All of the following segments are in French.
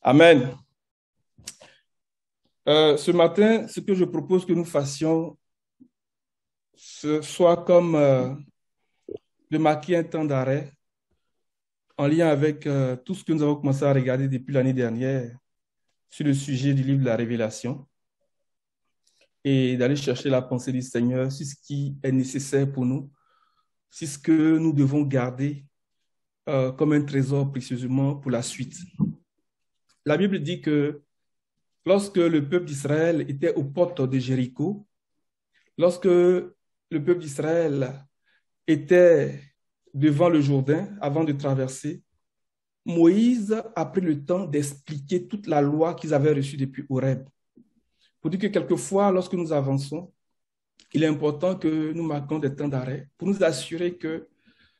Amen. Ce matin, ce que je propose que nous fassions, ce soit comme de marquer un temps d'arrêt en lien avec tout ce que nous avons commencé à regarder depuis l'année dernière sur le sujet du livre de la Révélation et d'aller chercher la pensée du Seigneur sur ce qui est nécessaire pour nous, sur ce que nous devons garder comme un trésor précieusement pour la suite. La Bible dit que lorsque le peuple d'Israël était aux portes de Jéricho, lorsque le peuple d'Israël était devant le Jourdain avant de traverser, Moïse a pris le temps d'expliquer toute la loi qu'ils avaient reçue depuis Horeb. Pour dire que quelquefois, lorsque nous avançons, il est important que nous marquions des temps d'arrêt pour nous assurer que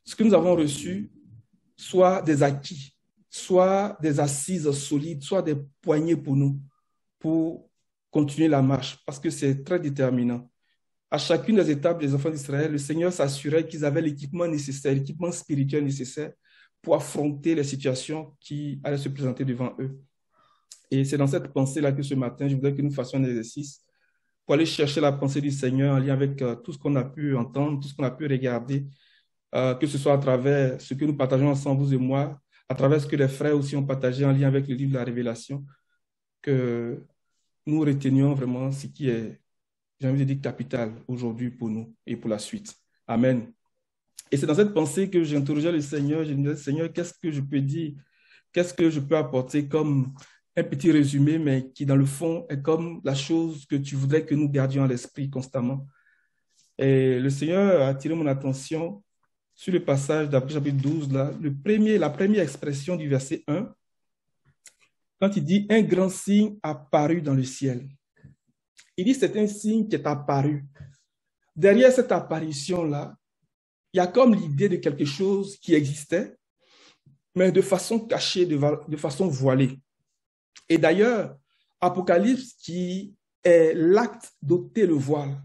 ce que nous avons reçu soit des acquis, soit des assises solides, soit des poignées pour nous, pour continuer la marche, parce que c'est très déterminant. À chacune des étapes des enfants d'Israël, le Seigneur s'assurait qu'ils avaient l'équipement nécessaire, l'équipement spirituel nécessaire pour affronter les situations qui allaient se présenter devant eux. Et c'est dans cette pensée-là que ce matin, je voudrais que nous fassions un exercice pour aller chercher la pensée du Seigneur en lien avec tout ce qu'on a pu entendre, tout ce qu'on a pu regarder, que ce soit à travers ce que nous partageons ensemble, vous et moi, à travers ce que les frères aussi ont partagé en lien avec le livre de la Révélation, que nous retenions vraiment ce qui est, j'ai envie de dire, capital aujourd'hui pour nous et pour la suite. Amen. Et c'est dans cette pensée que j'interrogeais le Seigneur. Je me disais, Seigneur, qu'est-ce que je peux dire? Qu'est-ce que je peux apporter comme un petit résumé, mais qui, dans le fond, est comme la chose que tu voudrais que nous gardions à l'esprit constamment. Et le Seigneur a attiré mon attention sur le passage d'Après chapitre 12, là, la première expression du verset 1, quand il dit « Un grand signe apparu dans le ciel ». Il dit « C'est un signe qui est apparu ». Derrière cette apparition-là, il y a comme l'idée de quelque chose qui existait, mais de façon cachée, de façon voilée. Et d'ailleurs, Apocalypse qui est l'acte d'ôter le voile,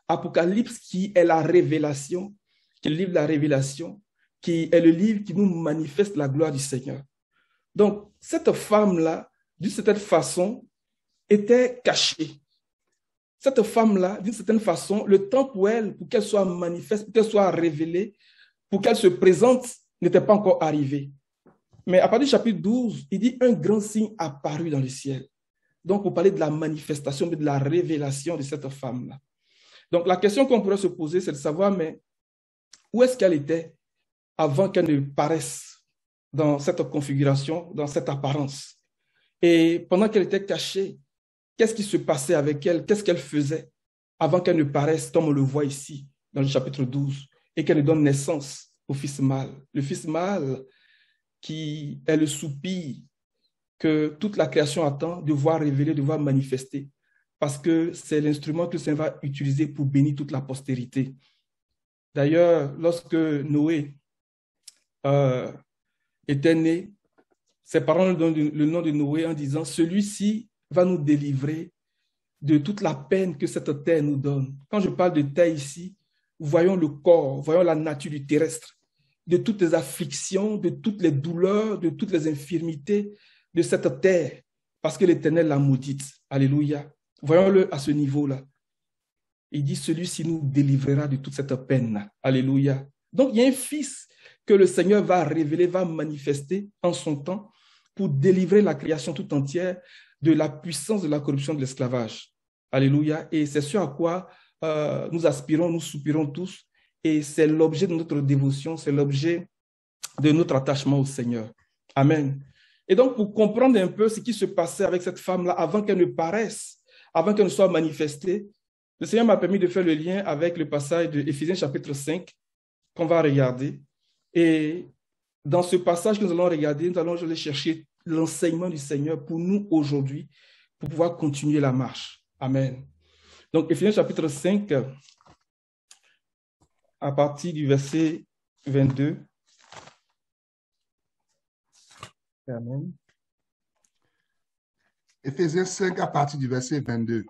Apocalypse qui est la révélation, qui est le livre de la révélation, qui est le livre qui nous manifeste la gloire du Seigneur. Donc, cette femme-là, d'une certaine façon, était cachée. Cette femme-là, d'une certaine façon, le temps pour elle, pour qu'elle soit manifeste, pour qu'elle soit révélée, pour qu'elle se présente, n'était pas encore arrivé. Mais à partir du chapitre 12, il dit un grand signe apparu dans le ciel. Donc, pour parler de la manifestation, de la révélation de cette femme-là. Donc, la question qu'on pourrait se poser, c'est de savoir, mais où est-ce qu'elle était avant qu'elle ne paraisse dans cette configuration, dans cette apparence? Et pendant qu'elle était cachée, qu'est-ce qui se passait avec elle? Qu'est-ce qu'elle faisait avant qu'elle ne paraisse, comme on le voit ici, dans le chapitre 12, et qu'elle ne donne naissance au fils mâle? Le fils mâle qui est le soupir que toute la création attend de voir révéler, de voir manifester, parce que c'est l'instrument que le Seigneur va utiliser pour bénir toute la postérité. D'ailleurs, lorsque Noé était né, ses parents lui donnent le nom de Noé en disant « Celui-ci va nous délivrer de toute la peine que cette terre nous donne ». Quand je parle de terre ici, voyons le corps, voyons la nature du terrestre, de toutes les afflictions, de toutes les douleurs, de toutes les infirmités de cette terre, parce que l'Éternel l'a maudite. Alléluia. Voyons-le à ce niveau-là. Il dit, celui-ci nous délivrera de toute cette peine. Alléluia. Donc, il y a un fils que le Seigneur va révéler, va manifester en son temps pour délivrer la création tout entière de la puissance de la corruption de l'esclavage. Alléluia. Et c'est ce à quoi nous aspirons, nous soupirons tous. Et c'est l'objet de notre dévotion, c'est l'objet de notre attachement au Seigneur. Amen. Et donc, pour comprendre un peu ce qui se passait avec cette femme-là avant qu'elle ne paraisse, avant qu'elle ne soit manifestée, le Seigneur m'a permis de faire le lien avec le passage de Éphésiens chapitre 5 qu'on va regarder. Et dans ce passage que nous allons regarder, nous allons aller chercher l'enseignement du Seigneur pour nous aujourd'hui, pour pouvoir continuer la marche. Amen. Donc, Éphésiens chapitre 5, à partir du verset 22. Amen. Éphésiens 5 à partir du verset 22.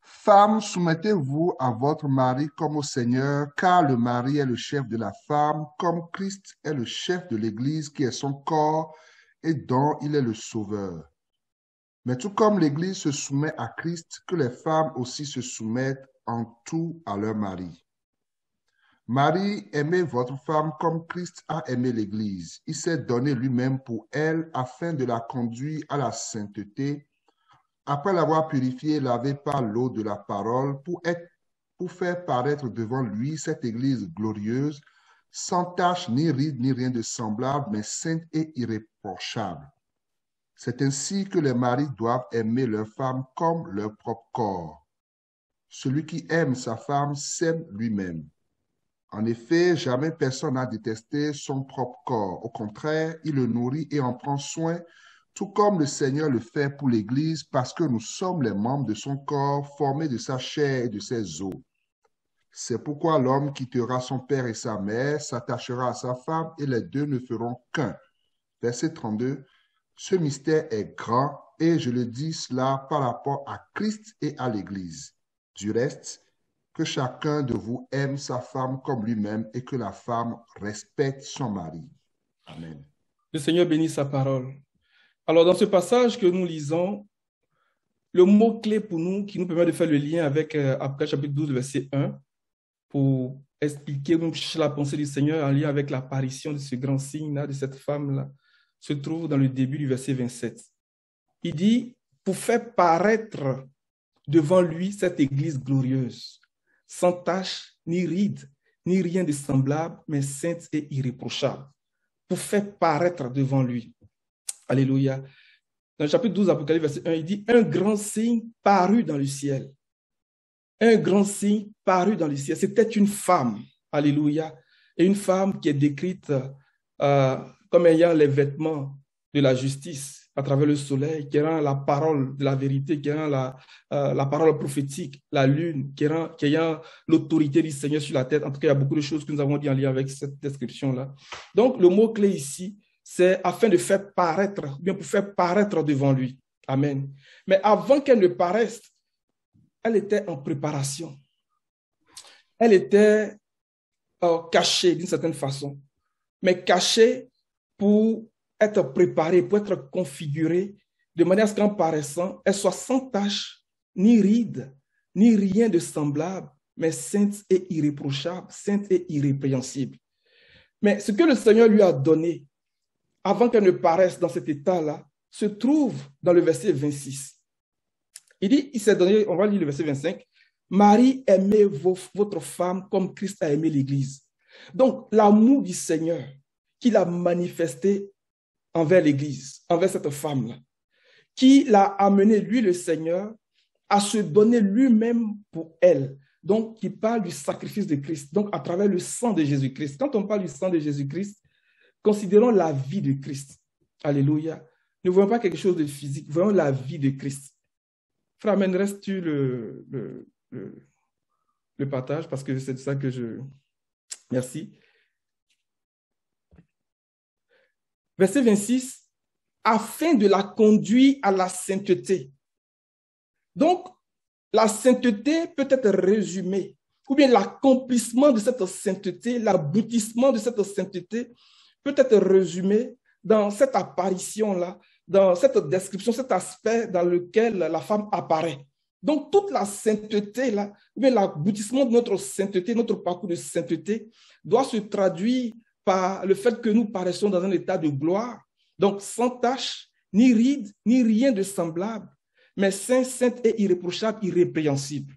Femmes, soumettez-vous à votre mari comme au Seigneur, car le mari est le chef de la femme, comme Christ est le chef de l'Église qui est son corps, et dont il est le sauveur. Mais tout comme l'Église se soumet à Christ, que les femmes aussi se soumettent en tout à leur mari. Marie, aimez votre femme comme Christ a aimé l'Église. Il s'est donné lui-même pour elle afin de la conduire à la sainteté, après l'avoir purifiée et lavée par l'eau de la parole, pour faire paraître devant lui cette Église glorieuse, sans tache, ni ride, ni rien de semblable, mais sainte et irréprochable. C'est ainsi que les maris doivent aimer leur femme comme leur propre corps. Celui qui aime sa femme s'aime lui-même. En effet, jamais personne n'a détesté son propre corps. Au contraire, il le nourrit et en prend soin, tout comme le Seigneur le fait pour l'Église, parce que nous sommes les membres de son corps, formés de sa chair et de ses os. C'est pourquoi l'homme quittera son père et sa mère, s'attachera à sa femme, et les deux ne feront qu'un. Verset 32. Ce mystère est grand, et je le dis cela par rapport à Christ et à l'Église. Du reste, que chacun de vous aime sa femme comme lui-même et que la femme respecte son mari. Amen. Le Seigneur bénit sa parole. Alors, dans ce passage que nous lisons, le mot-clé pour nous, qui nous permet de faire le lien avec Apocalypse chapitre 12, verset 1, pour expliquer la pensée du Seigneur en lien avec l'apparition de ce grand signe-là, de cette femme-là, se trouve dans le début du verset 27. Il dit, pour faire paraître devant lui cette église glorieuse, sans tache, ni ride, ni rien de semblable, mais sainte et irréprochable, pour faire paraître devant lui. Alléluia. Dans le chapitre 12, Apocalypse, verset 1, il dit, un grand signe parut dans le ciel. Un grand signe parut dans le ciel. C'était une femme. Alléluia. Et une femme qui est décrite comme ayant les vêtements de la justice à travers le soleil, qui ayant la parole de la vérité, qui ayant la parole prophétique, la lune, qui ayant l'autorité du Seigneur sur la tête. En tout cas, il y a beaucoup de choses que nous avons dit en lien avec cette description-là. Donc, le mot-clé ici, c'est afin de faire paraître, bien pour faire paraître devant lui. Amen. Mais avant qu'elle ne paraisse, elle était en préparation. Elle était cachée d'une certaine façon, mais cachée pour être préparée, pour être configurée, de manière à ce qu'en paraissant, elle soit sans tache, ni ride, ni rien de semblable, mais sainte et irréprochable, sainte et irrépréhensible. Mais ce que le Seigneur lui a donné, avant qu'elle ne paraisse dans cet état-là, se trouve dans le verset 26. Il dit, il s'est donné, on va lire le verset 25, Marie, aimez votre femme comme Christ a aimé l'Église. Donc, l'amour du Seigneur qu'il a manifesté envers l'Église, envers cette femme-là, qui l'a amené, lui, le Seigneur, à se donner lui-même pour elle. Donc, il parle du sacrifice de Christ, donc à travers le sang de Jésus-Christ. Quand on parle du sang de Jésus-Christ, considérons la vie de Christ. Alléluia. Ne voyons pas quelque chose de physique, voyons la vie de Christ. Frère, amènerais-tu le partage parce que c'est de ça que je... Merci. Verset 26, afin de la conduire à la sainteté. Donc, la sainteté peut être résumée, ou bien l'accomplissement de cette sainteté, l'aboutissement de cette sainteté peut être résumé dans cette apparition-là, dans cette description, cet aspect dans lequel la femme apparaît. Donc, toute la sainteté, là, ou bien l'aboutissement de notre sainteté, notre parcours de sainteté, doit se traduire par le fait que nous paraissons dans un état de gloire, donc sans tache, ni ride, ni rien de semblable, mais saint, sainte et irréprochable, irrépréhensible.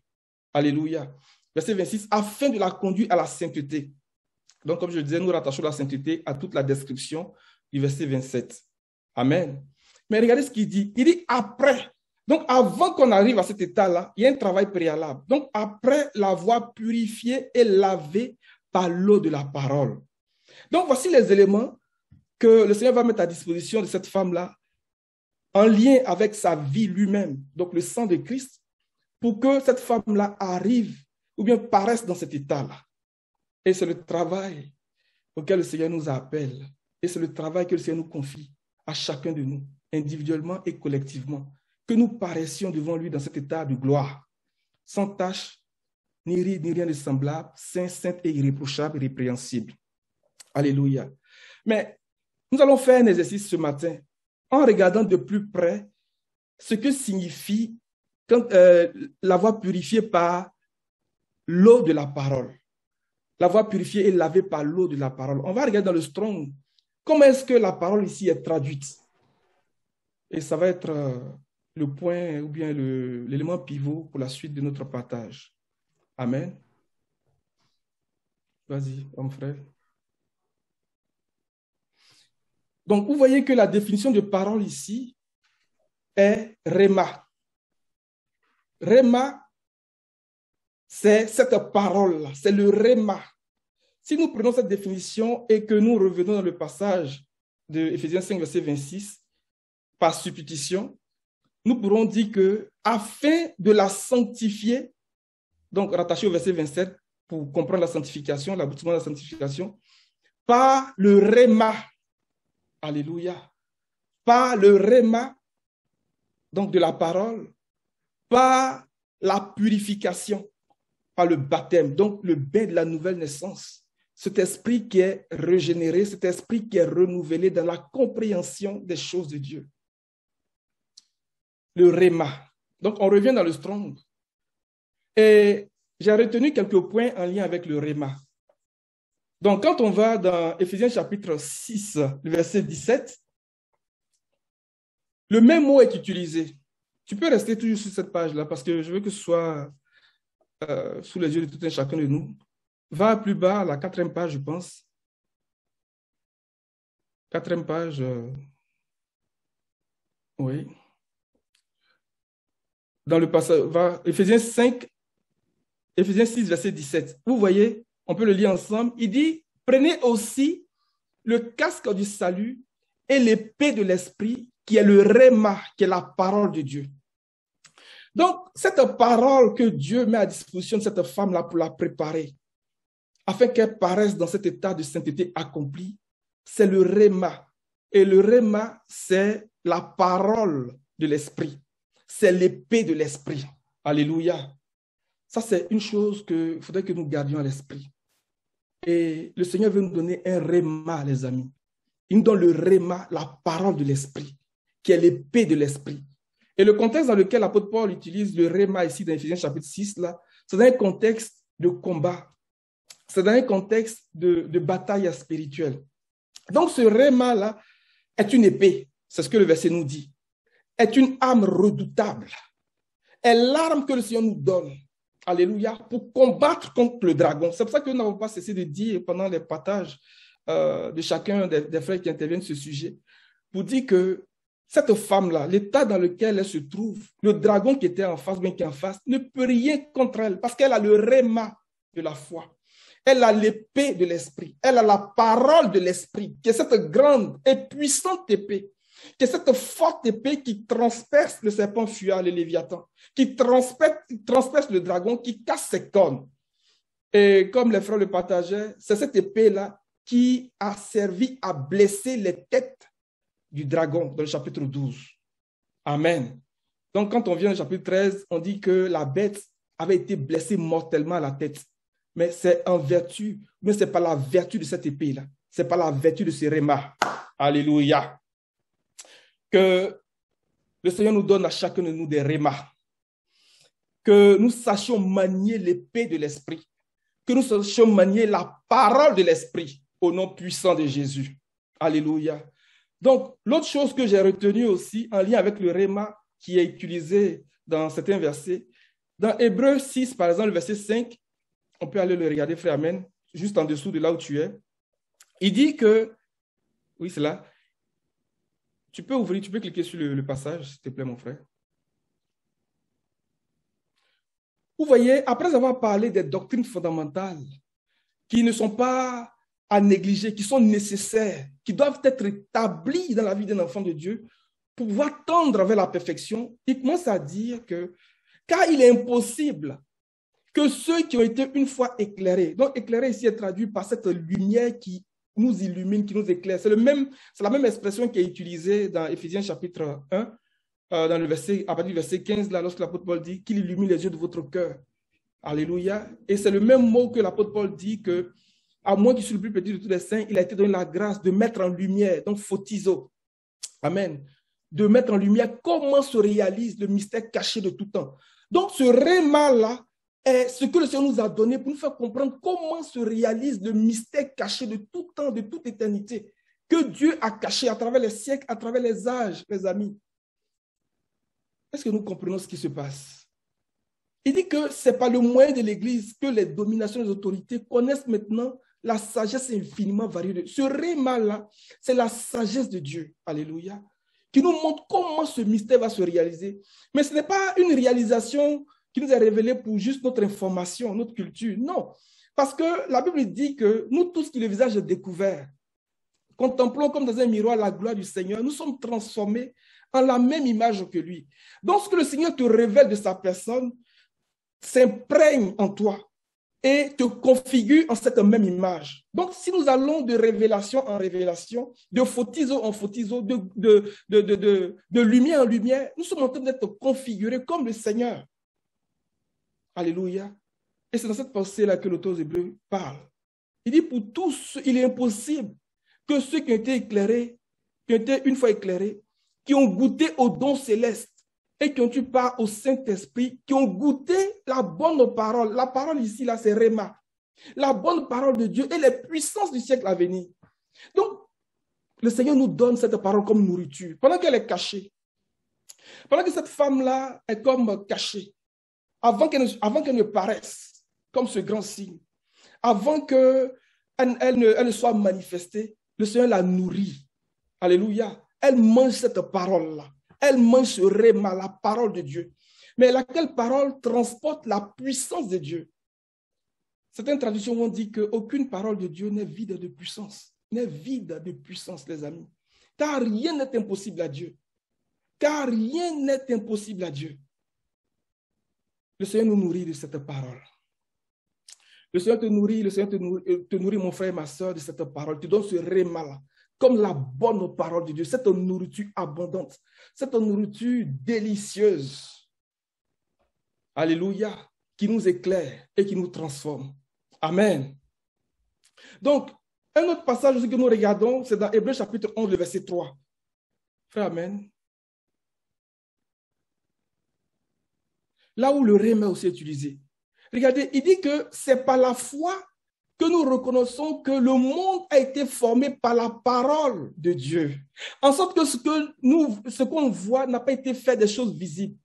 Alléluia. Verset 26, afin de la conduire à la sainteté. Donc, comme je disais, nous rattachons la sainteté à toute la description du verset 27. Amen. Mais regardez ce qu'il dit. Il dit après. Donc, avant qu'on arrive à cet état-là, il y a un travail préalable. Donc, après l'avoir purifié et lavé par l'eau de la parole. Donc, voici les éléments que le Seigneur va mettre à disposition de cette femme-là en lien avec sa vie lui-même, donc le sang de Christ, pour que cette femme-là arrive ou bien paraisse dans cet état-là. Et c'est le travail auquel le Seigneur nous appelle. Et c'est le travail que le Seigneur nous confie à chacun de nous, individuellement et collectivement, que nous paraissions devant lui dans cet état de gloire, sans tache, ni ride, ni rien de semblable, saint, sainte et irréprochable, irrépréhensible. Alléluia. Mais nous allons faire un exercice ce matin en regardant de plus près ce que signifie quand, l'avoir purifié par l'eau de la parole. L'avoir purifié et lavé par l'eau de la parole. On va regarder dans le Strong comment est-ce que la parole ici est traduite. Et ça va être le point ou bien l'élément pivot pour la suite de notre partage. Amen. Vas-y, mon frère. Donc, vous voyez que la définition de parole ici est Réma. Réma, c'est cette parole-là, c'est le Réma. Si nous prenons cette définition et que nous revenons dans le passage de Éphésiens 5, verset 26, par substitution, nous pourrons dire que afin de la sanctifier, donc rattaché au verset 27, pour comprendre la sanctification, l'aboutissement de la sanctification, par le Réma, alléluia, par le Réma, donc de la parole, par la purification, par le baptême, donc le bain de la nouvelle naissance. Cet esprit qui est régénéré, cet esprit qui est renouvelé dans la compréhension des choses de Dieu. Le Réma. Donc, on revient dans le Strong. Et j'ai retenu quelques points en lien avec le Réma. Donc, quand on va dans Éphésiens chapitre 6, le verset 17, le même mot est utilisé. Tu peux rester toujours sur cette page-là parce que je veux que ce soit sous les yeux de tout un chacun de nous. Va plus bas, à la 4e page, je pense. 4e page. Oui. Dans le passage, Éphésiens 5, Éphésiens 6, verset 17. Vous voyez, on peut le lire ensemble. Il dit, prenez aussi le casque du salut et l'épée de l'esprit, qui est le Réma, qui est la parole de Dieu. Donc, cette parole que Dieu met à disposition de cette femme-là pour la préparer, afin qu'elle paraisse dans cet état de sainteté accompli, c'est le Réma. Et le Réma, c'est la parole de l'esprit. C'est l'épée de l'esprit. Alléluia. Ça, c'est une chose qu'il faudrait que nous gardions à l'esprit. Et le Seigneur veut nous donner un Réma, les amis. Il nous donne le Réma, la parole de l'esprit, qui est l'épée de l'esprit. Et le contexte dans lequel l'apôtre Paul utilise le Réma ici dans Éphésiens chapitre 6, là, c'est dans un contexte de combat. C'est dans un contexte de bataille spirituelle. Donc, ce Réma-là est une épée. C'est ce que le verset nous dit. Est une arme redoutable. Est l'arme que le Seigneur nous donne. Alléluia. Pour combattre contre le dragon. C'est pour ça que nous n'avons pas cessé de dire pendant les partages de chacun des frères qui interviennent sur ce sujet, pour dire que cette femme-là, l'état dans lequel elle se trouve, le dragon qui était en face, bien qui est en face, ne peut rien contre elle parce qu'elle a le Réma de la foi. Elle a l'épée de l'esprit. Elle a la parole de l'esprit, qui est cette grande et puissante épée, qui est cette forte épée qui transperce le serpent fuyard, le Léviathan, qui transperce le dragon, qui casse ses cornes. Et comme les frères le partageaient, c'est cette épée-là qui a servi à blesser les têtes du dragon dans le chapitre 12. Amen. Donc, quand on vient au chapitre 13, on dit que la bête avait été blessée mortellement à la tête. Mais c'est en vertu, mais ce n'est pas la vertu de cette épée-là. Ce n'est pas la vertu de ce Réma. Alléluia. Que le Seigneur nous donne à chacun de nous des Rémas. Que nous sachions manier l'épée de l'esprit. Que nous sachions manier la parole de l'esprit au nom puissant de Jésus. Alléluia. Donc, l'autre chose que j'ai retenue aussi en lien avec le Réma qui est utilisé dans certains versets, dans Hébreux 6, par exemple, le verset 5, on peut aller le regarder, frère, amen, juste en dessous de là où tu es. Il dit que, oui, c'est là, tu peux ouvrir, tu peux cliquer sur le passage, s'il te plaît, mon frère. Vous voyez, après avoir parlé des doctrines fondamentales qui ne sont pas à négliger, qui sont nécessaires, qui doivent être établies dans la vie d'un enfant de Dieu pour pouvoir tendre vers la perfection, il commence à dire que, car il est impossible que ceux qui ont été une fois éclairés, donc éclairé ici est traduit par cette lumière qui nous illumine, qui nous éclaire. C'est la même expression qui est utilisée dans Éphésiens chapitre 1, dans le verset, à partir du verset 15, là, lorsque l'apôtre Paul dit qu'il illumine les yeux de votre cœur. Alléluia. Et c'est le même mot que l'apôtre Paul dit que, à moins qu'il soit le plus petit de tous les saints, il a été donné la grâce de mettre en lumière, donc photizo. Amen. de mettre en lumière comment se réalise le mystère caché de tout temps. Donc, ce réma-là est ce que le Seigneur nous a donné pour nous faire comprendre comment se réalise le mystère caché de tout temps, de toute éternité, que Dieu a caché à travers les siècles, à travers les âges, les amis. Est-ce que nous comprenons ce qui se passe? Il dit que ce n'est pas le moyen de l'Église que les dominations des autorités connaissent maintenant la sagesse infiniment variée. Ce réma-là, c'est la sagesse de Dieu. Alléluia. Qui nous montre comment ce mystère va se réaliser. Mais ce n'est pas une réalisation qui nous est révélée pour juste notre information, notre culture. Non. Parce que la Bible dit que nous tous qui le visage est découvert, contemplons comme dans un miroir la gloire du Seigneur, nous sommes transformés en la même image que lui. Donc, ce que le Seigneur te révèle de sa personne s'imprègne en toi et te configure en cette même image. Donc, si nous allons de révélation en révélation, de photiso en photiso, de lumière en lumière, nous sommes en train d'être configurés comme le Seigneur. Alléluia. Et c'est dans cette pensée-là que l'auteur des Hébreux parle. Il dit, pour tous, il est impossible que ceux qui ont été éclairés, qui ont été une fois éclairés, qui ont goûté au don céleste et qui ont eu part au Saint-Esprit, qui ont goûté la bonne parole. La parole ici, là, c'est Réma. La bonne parole de Dieu et les puissances du siècle à venir. Donc, le Seigneur nous donne cette parole comme nourriture, pendant qu'elle est cachée. Pendant que cette femme-là est comme cachée, avant qu'elle ne paraisse comme ce grand signe, avant qu'elle ne soit manifestée, le Seigneur la nourrit. Alléluia. Elle mange cette parole-là. Elle mange ce réma, la parole de Dieu. Mais laquelle parole transporte la puissance de Dieu. Certaines traductions ont dit qu'aucune parole de Dieu n'est vide de puissance. N'est vide de puissance, les amis. Car rien n'est impossible à Dieu. Car rien n'est impossible à Dieu. Le Seigneur nous nourrit de cette parole. Le Seigneur te nourrit, te nourrit, mon frère et ma soeur, de cette parole. Tu donnes ce réma-là, comme la bonne parole de Dieu, cette nourriture abondante, cette nourriture délicieuse. Alléluia, qui nous éclaire et qui nous transforme. Amen. Donc, un autre passage aussi que nous regardons, c'est dans Hébreux chapitre 11, le verset 3. Frère, amen. Là où le réma aussi est utilisé. Regardez, il dit que c'est par la foi que nous reconnaissons que le monde a été formé par la parole de Dieu. En sorte que ce qu'on voit n'a pas été fait des choses visibles.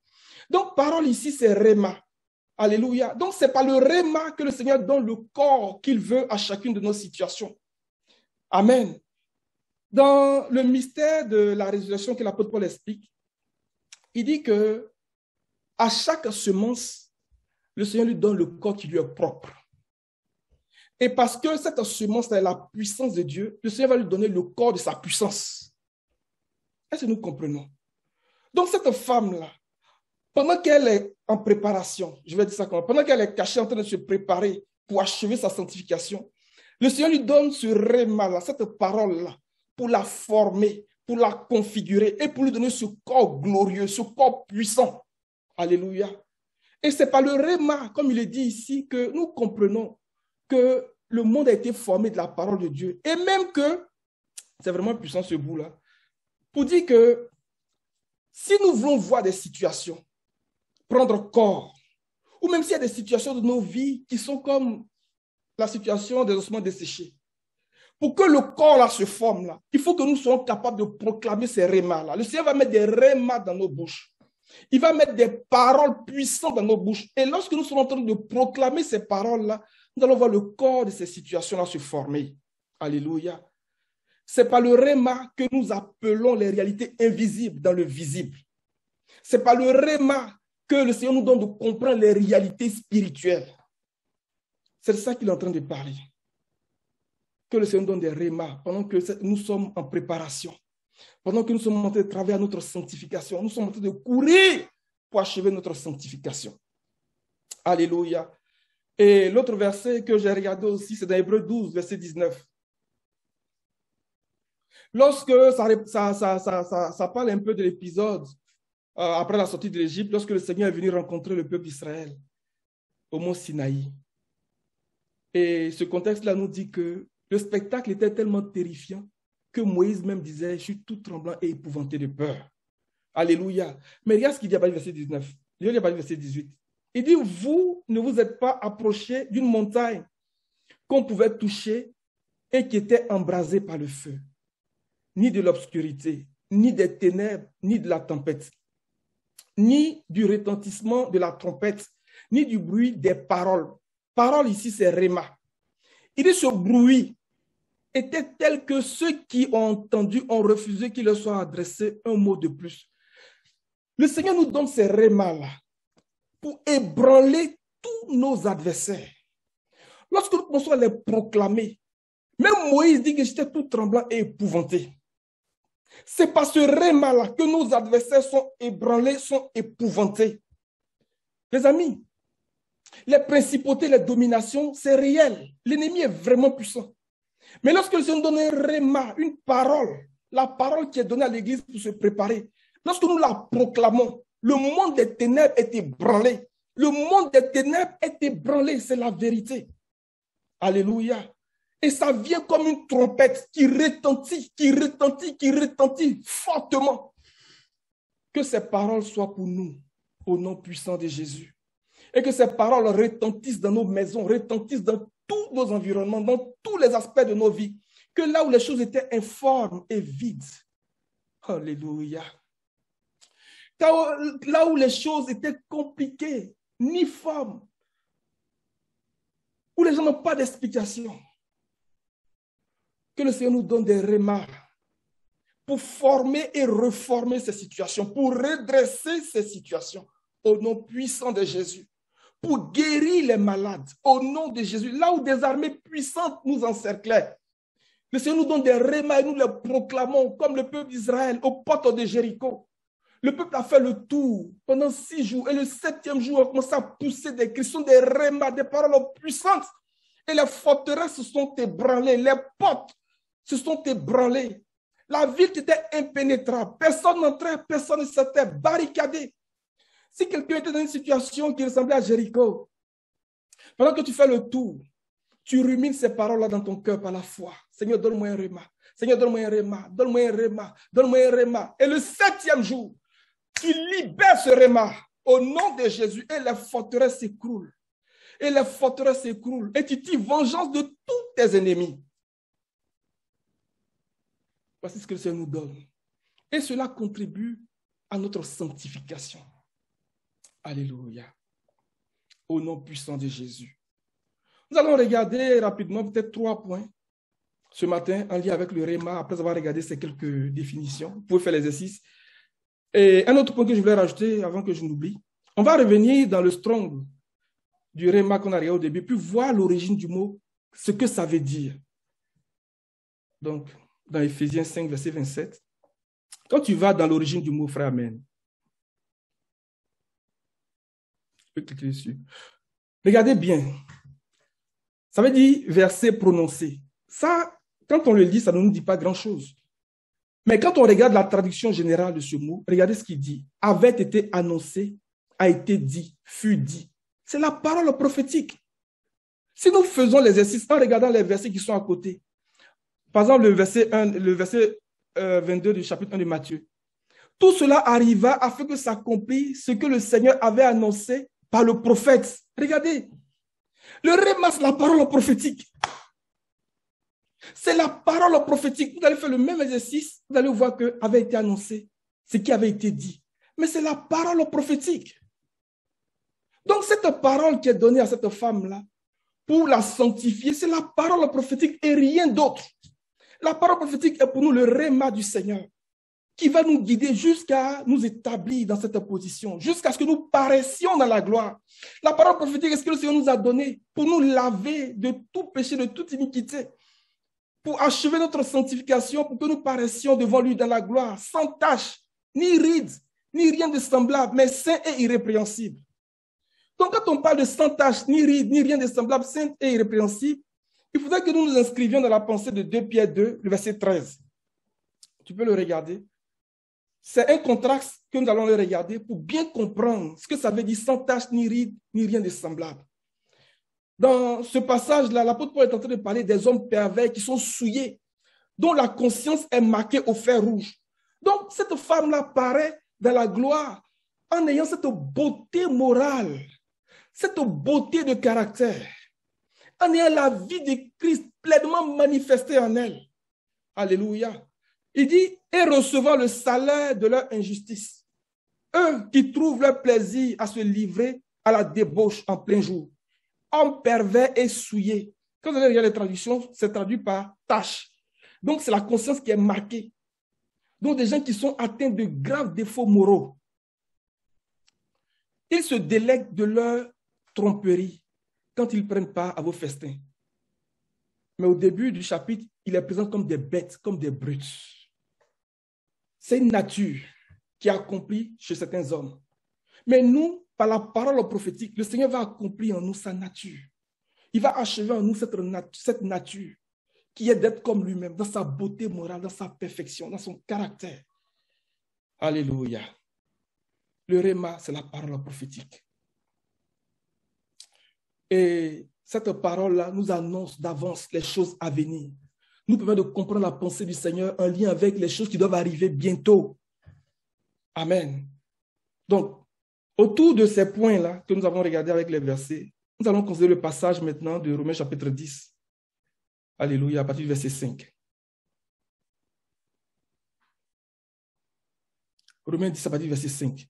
Donc, parole ici, c'est réma. Alléluia. Donc, c'est par le réma que le Seigneur donne le corps qu'il veut à chacune de nos situations. Amen. Dans le mystère de la résurrection que l'apôtre Paul explique, il dit que à chaque semence, le Seigneur lui donne le corps qui lui est propre. Et parce que cette semence est la puissance de Dieu, le Seigneur va lui donner le corps de sa puissance. Est-ce que nous comprenons? Donc cette femme-là, pendant qu'elle est en préparation, je vais dire ça comment, pendant qu'elle est cachée en train de se préparer pour achever sa sanctification, le Seigneur lui donne ce réma-là, cette parole-là, pour la former, pour la configurer et pour lui donner ce corps glorieux, ce corps puissant. Alléluia. Et c'est par le réma, comme il est dit ici, que nous comprenons que le monde a été formé de la parole de Dieu. Et même que, c'est vraiment puissant ce bout-là, pour dire que si nous voulons voir des situations prendre corps, ou même s'il y a des situations de nos vies qui sont comme la situation des ossements desséchés, pour que le corps là se forme, là, il faut que nous soyons capables de proclamer ces rémas-là. Le Seigneur va mettre des rémas dans nos bouches. Il va mettre des paroles puissantes dans nos bouches. Et lorsque nous sommes en train de proclamer ces paroles-là, nous allons voir le corps de ces situations-là se former. Alléluia. C'est par le réma que nous appelons les réalités invisibles dans le visible. C'est par le réma que le Seigneur nous donne de comprendre les réalités spirituelles. C'est de ça qu'il est en train de parler. Que le Seigneur nous donne des rémas pendant que nous sommes en préparation. Pendant que nous sommes en train de travailler à notre sanctification, nous sommes en train de courir pour achever notre sanctification. Alléluia. Et l'autre verset que j'ai regardé aussi, c'est dans Hébreux 12, verset 19. Lorsque ça parle un peu de l'épisode après la sortie de l'Égypte, lorsque le Seigneur est venu rencontrer le peuple d'Israël au mont Sinaï. Et ce contexte-là nous dit que le spectacle était tellement terrifiant que Moïse même disait, je suis tout tremblant et épouvanté de peur. Alléluia. Mais regarde ce qu'il dit à partir du verset 19. Il dit à partir du verset 18. Il dit, vous ne vous êtes pas approchés d'une montagne qu'on pouvait toucher et qui était embrasée par le feu, ni de l'obscurité, ni des ténèbres, ni de la tempête, ni du retentissement de la trompette, ni du bruit des paroles. Parole ici, c'est Réma. Il dit, ce bruit était tel que ceux qui ont entendu ont refusé qu'il leur soit adressé un mot de plus. Le Seigneur nous donne ces Rémas-là pour ébranler tous nos adversaires. Lorsque nous commençons à les proclamer, même Moïse dit que j'étais tout tremblant et épouvanté. C'est par ce Réma-là que nos adversaires sont ébranlés, sont épouvantés. Les amis, les principautés, les dominations, c'est réel. L'ennemi est vraiment puissant. Mais lorsque le Seigneur nous donne un Réma, une parole, la parole qui est donnée à l'Église pour se préparer, lorsque nous la proclamons, le monde des ténèbres est ébranlé. Le monde des ténèbres est ébranlé, c'est la vérité. Alléluia. Et ça vient comme une trompette qui retentit, qui retentit, qui retentit fortement. Que ces paroles soient pour nous, au nom puissant de Jésus. Et que ces paroles retentissent dans nos maisons, retentissent dans tous nos environnements, dans tous les aspects de nos vies. Que là où les choses étaient informes et vides, alléluia. Là où les choses étaient compliquées, ni formes, où les gens n'ont pas d'explication, que le Seigneur nous donne des rémas pour former et reformer ces situations, pour redresser ces situations au nom puissant de Jésus, pour guérir les malades au nom de Jésus, là où des armées puissantes nous encerclaient. Le Seigneur nous donne des rémas et nous les proclamons comme le peuple d'Israël aux portes de Jéricho. Le peuple a fait le tour pendant 6 jours et le 7e jour, on a commencé à pousser des cris, ce sont des rémas, des paroles puissantes. Et les forteresses se sont ébranlées, les portes se sont ébranlées. La ville était impénétrable. Personne n'entrait, personne ne sortait, barricadé. Si quelqu'un était dans une situation qui ressemblait à Jéricho, pendant que tu fais le tour, tu rumines ces paroles-là dans ton cœur par la foi. Seigneur, donne-moi un réma. Seigneur, donne-moi un réma. Donne-moi un réma. Donne-moi un réma. Et le 7e jour, tu libères ce réma au nom de Jésus et les forteresses s'écroulent. Et les forteresses s'écroulent. Et tu tires vengeance de tous tes ennemis. Voici ce que le Seigneur nous donne. Et cela contribue à notre sanctification. Alléluia. Au nom puissant de Jésus. Nous allons regarder rapidement peut-être 3 points ce matin en lien avec le réma, après avoir regardé ces quelques définitions. Vous pouvez faire l'exercice. Et un autre point que je voulais rajouter avant que je n'oublie. On va revenir dans le strong du réma qu'on a regardé au début, puis voir l'origine du mot, ce que ça veut dire. Donc, dans Éphésiens 5, verset 27, quand tu vas dans l'origine du mot, frère, amen. Je peux cliquer dessus. Regardez bien. Ça veut dire verset prononcé. Ça, quand on le lit, ça ne nous dit pas grand-chose. Mais quand on regarde la traduction générale de ce mot, regardez ce qu'il dit. Avait été annoncé, a été dit, fut dit. C'est la parole prophétique. Si nous faisons l'exercice en regardant les versets qui sont à côté, par exemple le verset 22 du chapitre 1 de Matthieu, tout cela arriva afin que s'accomplisse ce que le Seigneur avait annoncé par le prophète. Regardez, le réma, c'est la parole prophétique. C'est la parole prophétique. Vous allez faire le même exercice, vous allez voir que avait été annoncé ce qui avait été dit. Mais c'est la parole prophétique. Donc cette parole qui est donnée à cette femme-là, pour la sanctifier, c'est la parole prophétique et rien d'autre. La parole prophétique est pour nous le réma du Seigneur, qui va nous guider jusqu'à nous établir dans cette position, jusqu'à ce que nous paraissions dans la gloire. La parole prophétique est ce que le Seigneur nous a donné pour nous laver de tout péché, de toute iniquité, pour achever notre sanctification, pour que nous paraissions devant lui dans la gloire, sans tache, ni ride, ni rien de semblable, mais saint et irrépréhensible. Donc quand on parle de sans tache, ni ride, ni rien de semblable, saint et irrépréhensible, il faudrait que nous nous inscrivions dans la pensée de 2 Pierre 2, le verset 13. Tu peux le regarder. C'est un contraste que nous allons le regarder pour bien comprendre ce que ça veut dire sans tache, ni ride, ni rien de semblable. Dans ce passage-là, l'apôtre Paul est en train de parler des hommes pervers qui sont souillés, dont la conscience est marquée au fer rouge. Donc, cette femme-là paraît dans la gloire en ayant cette beauté morale, cette beauté de caractère, en ayant la vie de Christ pleinement manifestée en elle. Alléluia. Il dit, et recevant le salaire de leur injustice. Eux qui trouvent leur plaisir à se livrer à la débauche en plein jour. Hommes pervers et souillés. Quand vous allez regarder les traductions, c'est traduit par tâche. Donc, c'est la conscience qui est marquée. Donc, des gens qui sont atteints de graves défauts moraux. Ils se délèguent de leur tromperie quand ils prennent part à vos festins. Mais au début du chapitre, il les présente comme des bêtes, comme des brutes. C'est une nature qui est accomplie chez certains hommes. Mais nous, par la parole prophétique, le Seigneur va accomplir en nous sa nature. Il va achever en nous cette nature qui est d'être comme lui-même, dans sa beauté morale, dans sa perfection, dans son caractère. Alléluia. Le réma, c'est la parole prophétique. Et cette parole-là nous annonce d'avance les choses à venir. Nous permet de comprendre la pensée du Seigneur en lien avec les choses qui doivent arriver bientôt. Amen. Donc, autour de ces points-là que nous avons regardés avec les versets, nous allons considérer le passage maintenant de Romains chapitre 10. Alléluia, à partir du verset 5. Romains 10, à partir du verset 5.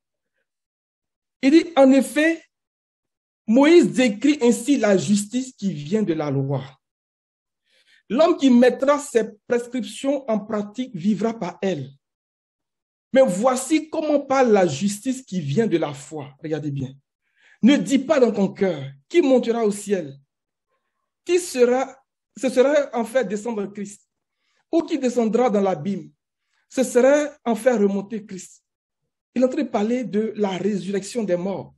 Il dit, en effet, Moïse décrit ainsi la justice qui vient de la loi. L'homme qui mettra ses prescriptions en pratique vivra par elles. Mais voici comment parle la justice qui vient de la foi. Regardez bien. Ne dis pas dans ton cœur, qui montera au ciel? Ce serait en fait descendre Christ. Ou qui descendra dans l'abîme? Ce serait en faire remonter Christ. Il est en train de parler de la résurrection des morts.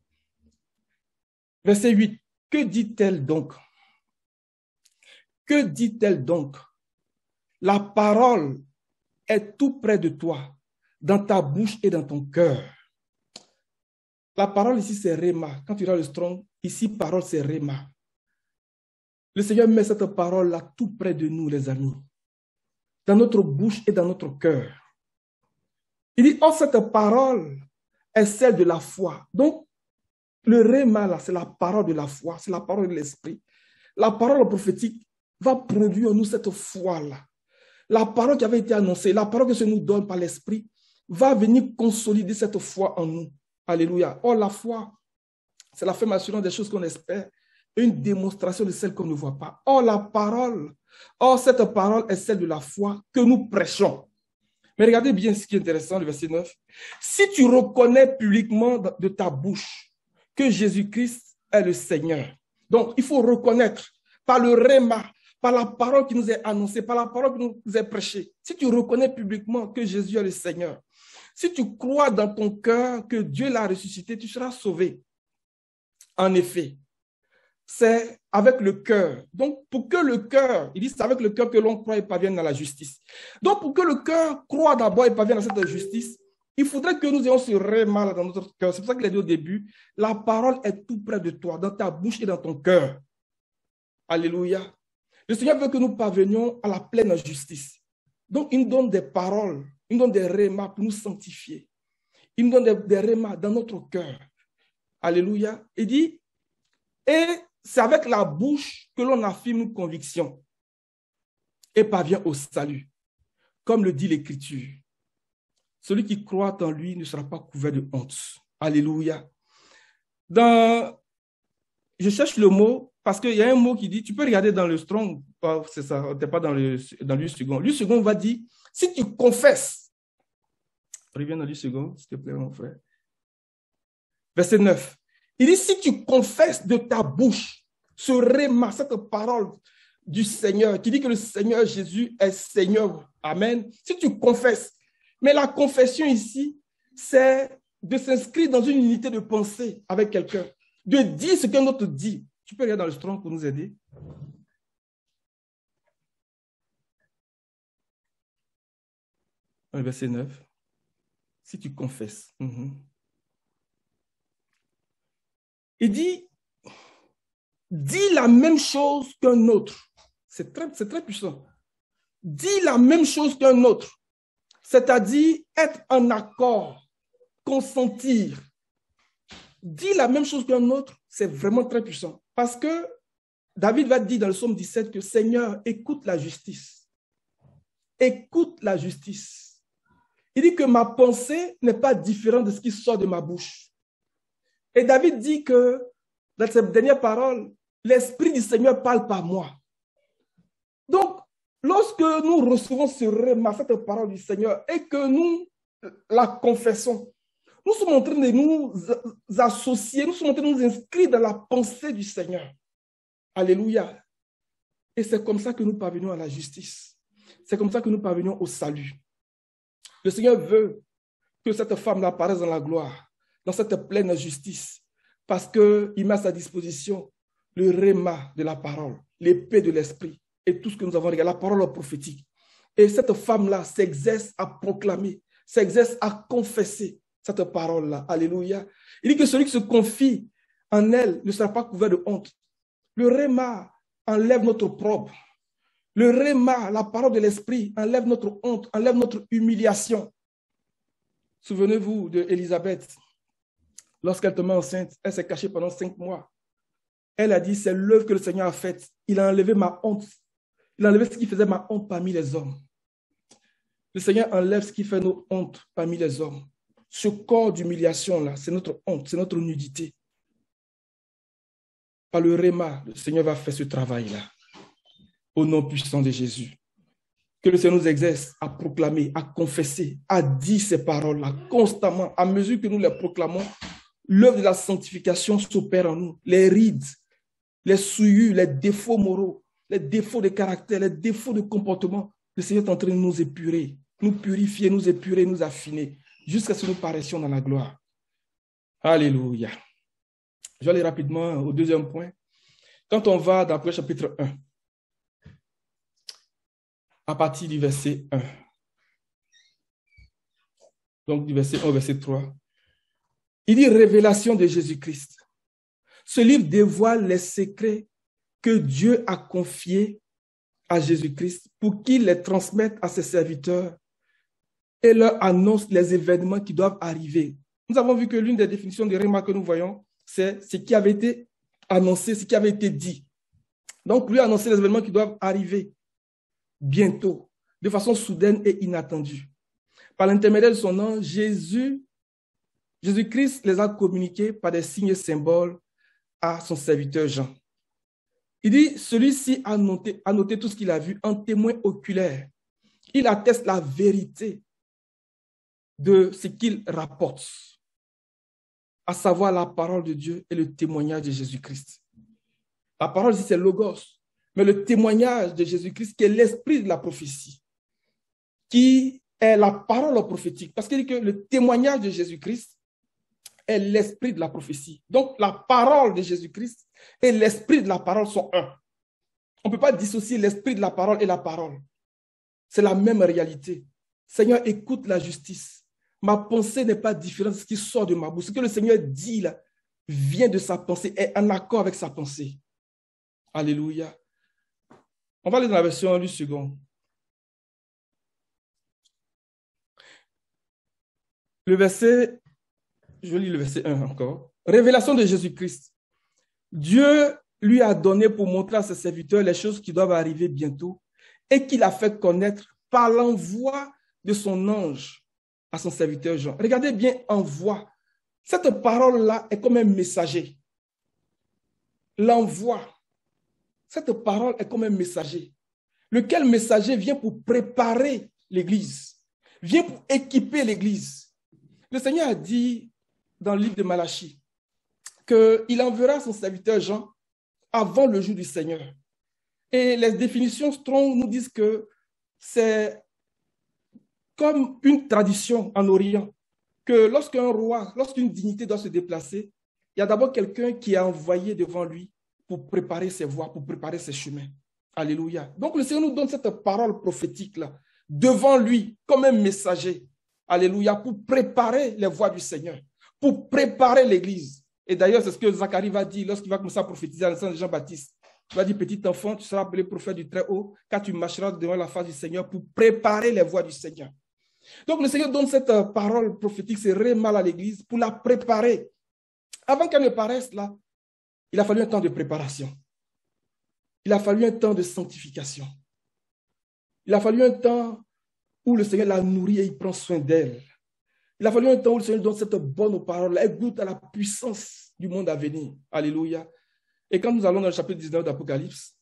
Verset 8. Que dit-elle donc? Que dit-elle donc? La parole est tout près de toi, dans ta bouche et dans ton cœur. La parole ici, c'est Réma. Quand tu regardes le Strong, ici, parole, c'est Réma. Le Seigneur met cette parole-là tout près de nous, les amis, dans notre bouche et dans notre cœur. Il dit, oh, cette parole est celle de la foi. Donc, le Réma, là, c'est la parole de la foi, c'est la parole de l'esprit. La parole prophétique va produire en nous cette foi-là. La parole qui avait été annoncée, la parole que se nous donne par l'esprit, va venir consolider cette foi en nous. Alléluia. Or, la foi, c'est l'affirmation des choses qu'on espère, une démonstration de celles qu'on ne voit pas. Or, cette parole est celle de la foi que nous prêchons. Mais regardez bien ce qui est intéressant, le verset 9. Si tu reconnais publiquement de ta bouche que Jésus-Christ est le Seigneur. Donc, il faut reconnaître par le réma, par la parole qui nous est annoncée, par la parole qui nous est prêchée. Si tu reconnais publiquement que Jésus est le Seigneur, si tu crois dans ton cœur que Dieu l'a ressuscité, tu seras sauvé. En effet, c'est avec le cœur. Donc, pour que le cœur, il dit, c'est avec le cœur que l'on croit et parvienne à la justice. Donc, pour que le cœur croit d'abord et parvienne à cette justice, il faudrait que nous ayons ce réma dans notre cœur. C'est pour ça qu'il a dit au début, la parole est tout près de toi, dans ta bouche et dans ton cœur. Alléluia. Le Seigneur veut que nous parvenions à la pleine justice. Donc, il nous donne des paroles, il nous donne des rémas pour nous sanctifier. Il nous donne des rémas dans notre cœur. Alléluia. Il dit, et c'est avec la bouche que l'on affirme une conviction et parvient au salut. Comme le dit l'Écriture. Celui qui croit en lui ne sera pas couvert de honte. Alléluia. Je cherche le mot parce qu'il y a un mot qui dit, tu peux regarder dans le Strong, c'est ça, tu n'es pas dans le second. Le second va dire, si tu confesses, reviens dans le second, s'il te plaît, mon frère. Verset 9. Il dit, si tu confesses de ta bouche ce réma, cette parole du Seigneur, qui dit que le Seigneur Jésus est Seigneur. Amen. Si tu confesses, mais la confession ici, c'est de s'inscrire dans une unité de pensée avec quelqu'un, de dire ce qu'un autre dit. Tu peux regarder dans le Strong pour nous aider. Verset 9. Si tu confesses. Il dit, dis la même chose qu'un autre. C'est très puissant. Dis la même chose qu'un autre. C'est-à-dire être en accord consentir, dire la même chose qu'un autre, c'est vraiment très puissant. Parce que David va dire dans le psaume 17 que Seigneur, écoute la justice. Écoute la justice. Il dit que ma pensée n'est pas différente de ce qui sort de ma bouche. Et David dit que dans cette dernière parole, l'Esprit du Seigneur parle par moi. Donc, lorsque nous recevons cette parole du Seigneur et que nous la confessons, nous sommes en train de nous associer, nous sommes en train de nous inscrire dans la pensée du Seigneur. Alléluia. Et c'est comme ça que nous parvenons à la justice. C'est comme ça que nous parvenons au salut. Le Seigneur veut que cette femme-là apparaisse dans la gloire, dans cette pleine justice, parce qu'il met à sa disposition le réma de la parole, l'épée de l'esprit et tout ce que nous avons regardé, la parole prophétique. Et cette femme-là s'exerce à proclamer, s'exerce à confesser cette parole-là. Alléluia. Il dit que celui qui se confie en elle ne sera pas couvert de honte. Le réma enlève notre propre. Le réma, la parole de l'esprit, enlève notre honte, enlève notre humiliation. Souvenez-vous d'Élisabeth. Lorsqu'elle tombe enceinte, elle s'est cachée pendant 5 mois. Elle a dit, c'est l'œuvre que le Seigneur a faite. Il a enlevé ma honte. Il a enlevé ce qui faisait ma honte parmi les hommes. Le Seigneur enlève ce qui fait nos hontes parmi les hommes. Ce corps d'humiliation-là, c'est notre honte, c'est notre nudité. Par le réma, le Seigneur va faire ce travail-là. Au nom puissant de Jésus. Que le Seigneur nous exerce à proclamer, à confesser, à dire ces paroles-là constamment. À mesure que nous les proclamons, l'œuvre de la sanctification s'opère en nous. Les rides, les souillures, les défauts moraux, les défauts de caractère, les défauts de comportement, le Seigneur est en train de nous épurer, nous purifier, nous épurer, nous affiner, jusqu'à ce que nous paraissions dans la gloire. Alléluia. Je vais aller rapidement au deuxième point. Quand on va dans le chapitre 1, à partir du verset 1, donc du verset 1 au verset 3, il dit révélation de Jésus-Christ. Ce livre dévoile les secrets que Dieu a confiés à Jésus-Christ pour qu'il les transmette à ses serviteurs et leur annonce les événements qui doivent arriver. Nous avons vu que l'une des définitions de réma que nous voyons, c'est ce qui avait été annoncé, ce qui avait été dit. Donc, lui a annoncé les événements qui doivent arriver bientôt, de façon soudaine et inattendue. Par l'intermédiaire de son nom, Jésus-Christ les a communiqués par des signes et symboles à son serviteur Jean. Il dit, celui-ci a noté tout ce qu'il a vu en témoin oculaire. Il atteste la vérité de ce qu'il rapporte, à savoir la parole de Dieu et le témoignage de Jésus-Christ. La parole ici, c'est Logos, mais le témoignage de Jésus-Christ qui est l'esprit de la prophétie, qui est la parole prophétique, parce qu'il dit que le témoignage de Jésus-Christ est l'esprit de la prophétie. Donc, la parole de Jésus-Christ et l'esprit de la parole sont un. On ne peut pas dissocier l'esprit de la parole et la parole. C'est la même réalité. Seigneur, écoute la justice. Ma pensée n'est pas différente de ce qui sort de ma bouche. Ce que le Seigneur dit là vient de sa pensée, est en accord avec sa pensée. Alléluia. On va aller dans la version du second. Le verset, je lis le verset 1 encore. Révélation de Jésus-Christ. Dieu lui a donné pour montrer à ses serviteurs les choses qui doivent arriver bientôt et qu'il a fait connaître par l'envoi de son ange à son serviteur Jean. Regardez bien, envoi. Cette parole-là est comme un messager. L'envoi. Cette parole est comme un messager. Lequel messager vient pour préparer l'Église, vient pour équiper l'Église. Le Seigneur a dit dans le livre de Malachie qu'il enverra son serviteur Jean avant le jour du Seigneur. Et les définitions Strong nous disent que c'est comme une tradition en Orient, que lorsqu'un roi, lorsqu'une dignité doit se déplacer, il y a d'abord quelqu'un qui est envoyé devant lui pour préparer ses voies, pour préparer ses chemins. Alléluia. Donc le Seigneur nous donne cette parole prophétique-là devant lui comme un messager. Alléluia. Pour préparer les voies du Seigneur, pour préparer l'Église. Et d'ailleurs, c'est ce que Zacharie va dire lorsqu'il va commencer à prophétiser à l'instant de Jean-Baptiste. Il va dire, petit enfant, tu seras appelé prophète du Très-Haut, car tu marcheras devant la face du Seigneur pour préparer les voies du Seigneur. Donc le Seigneur donne cette parole prophétique, c'est rémal à l'église, pour la préparer. Avant qu'elle ne paraisse là, il a fallu un temps de préparation. Il a fallu un temps de sanctification. Il a fallu un temps où le Seigneur la nourrit et il prend soin d'elle. Il a fallu un temps où le Seigneur donne cette bonne parole. Elle goûte à la puissance du monde à venir. Alléluia. Et quand nous allons dans le chapitre 19 d'Apocalypse,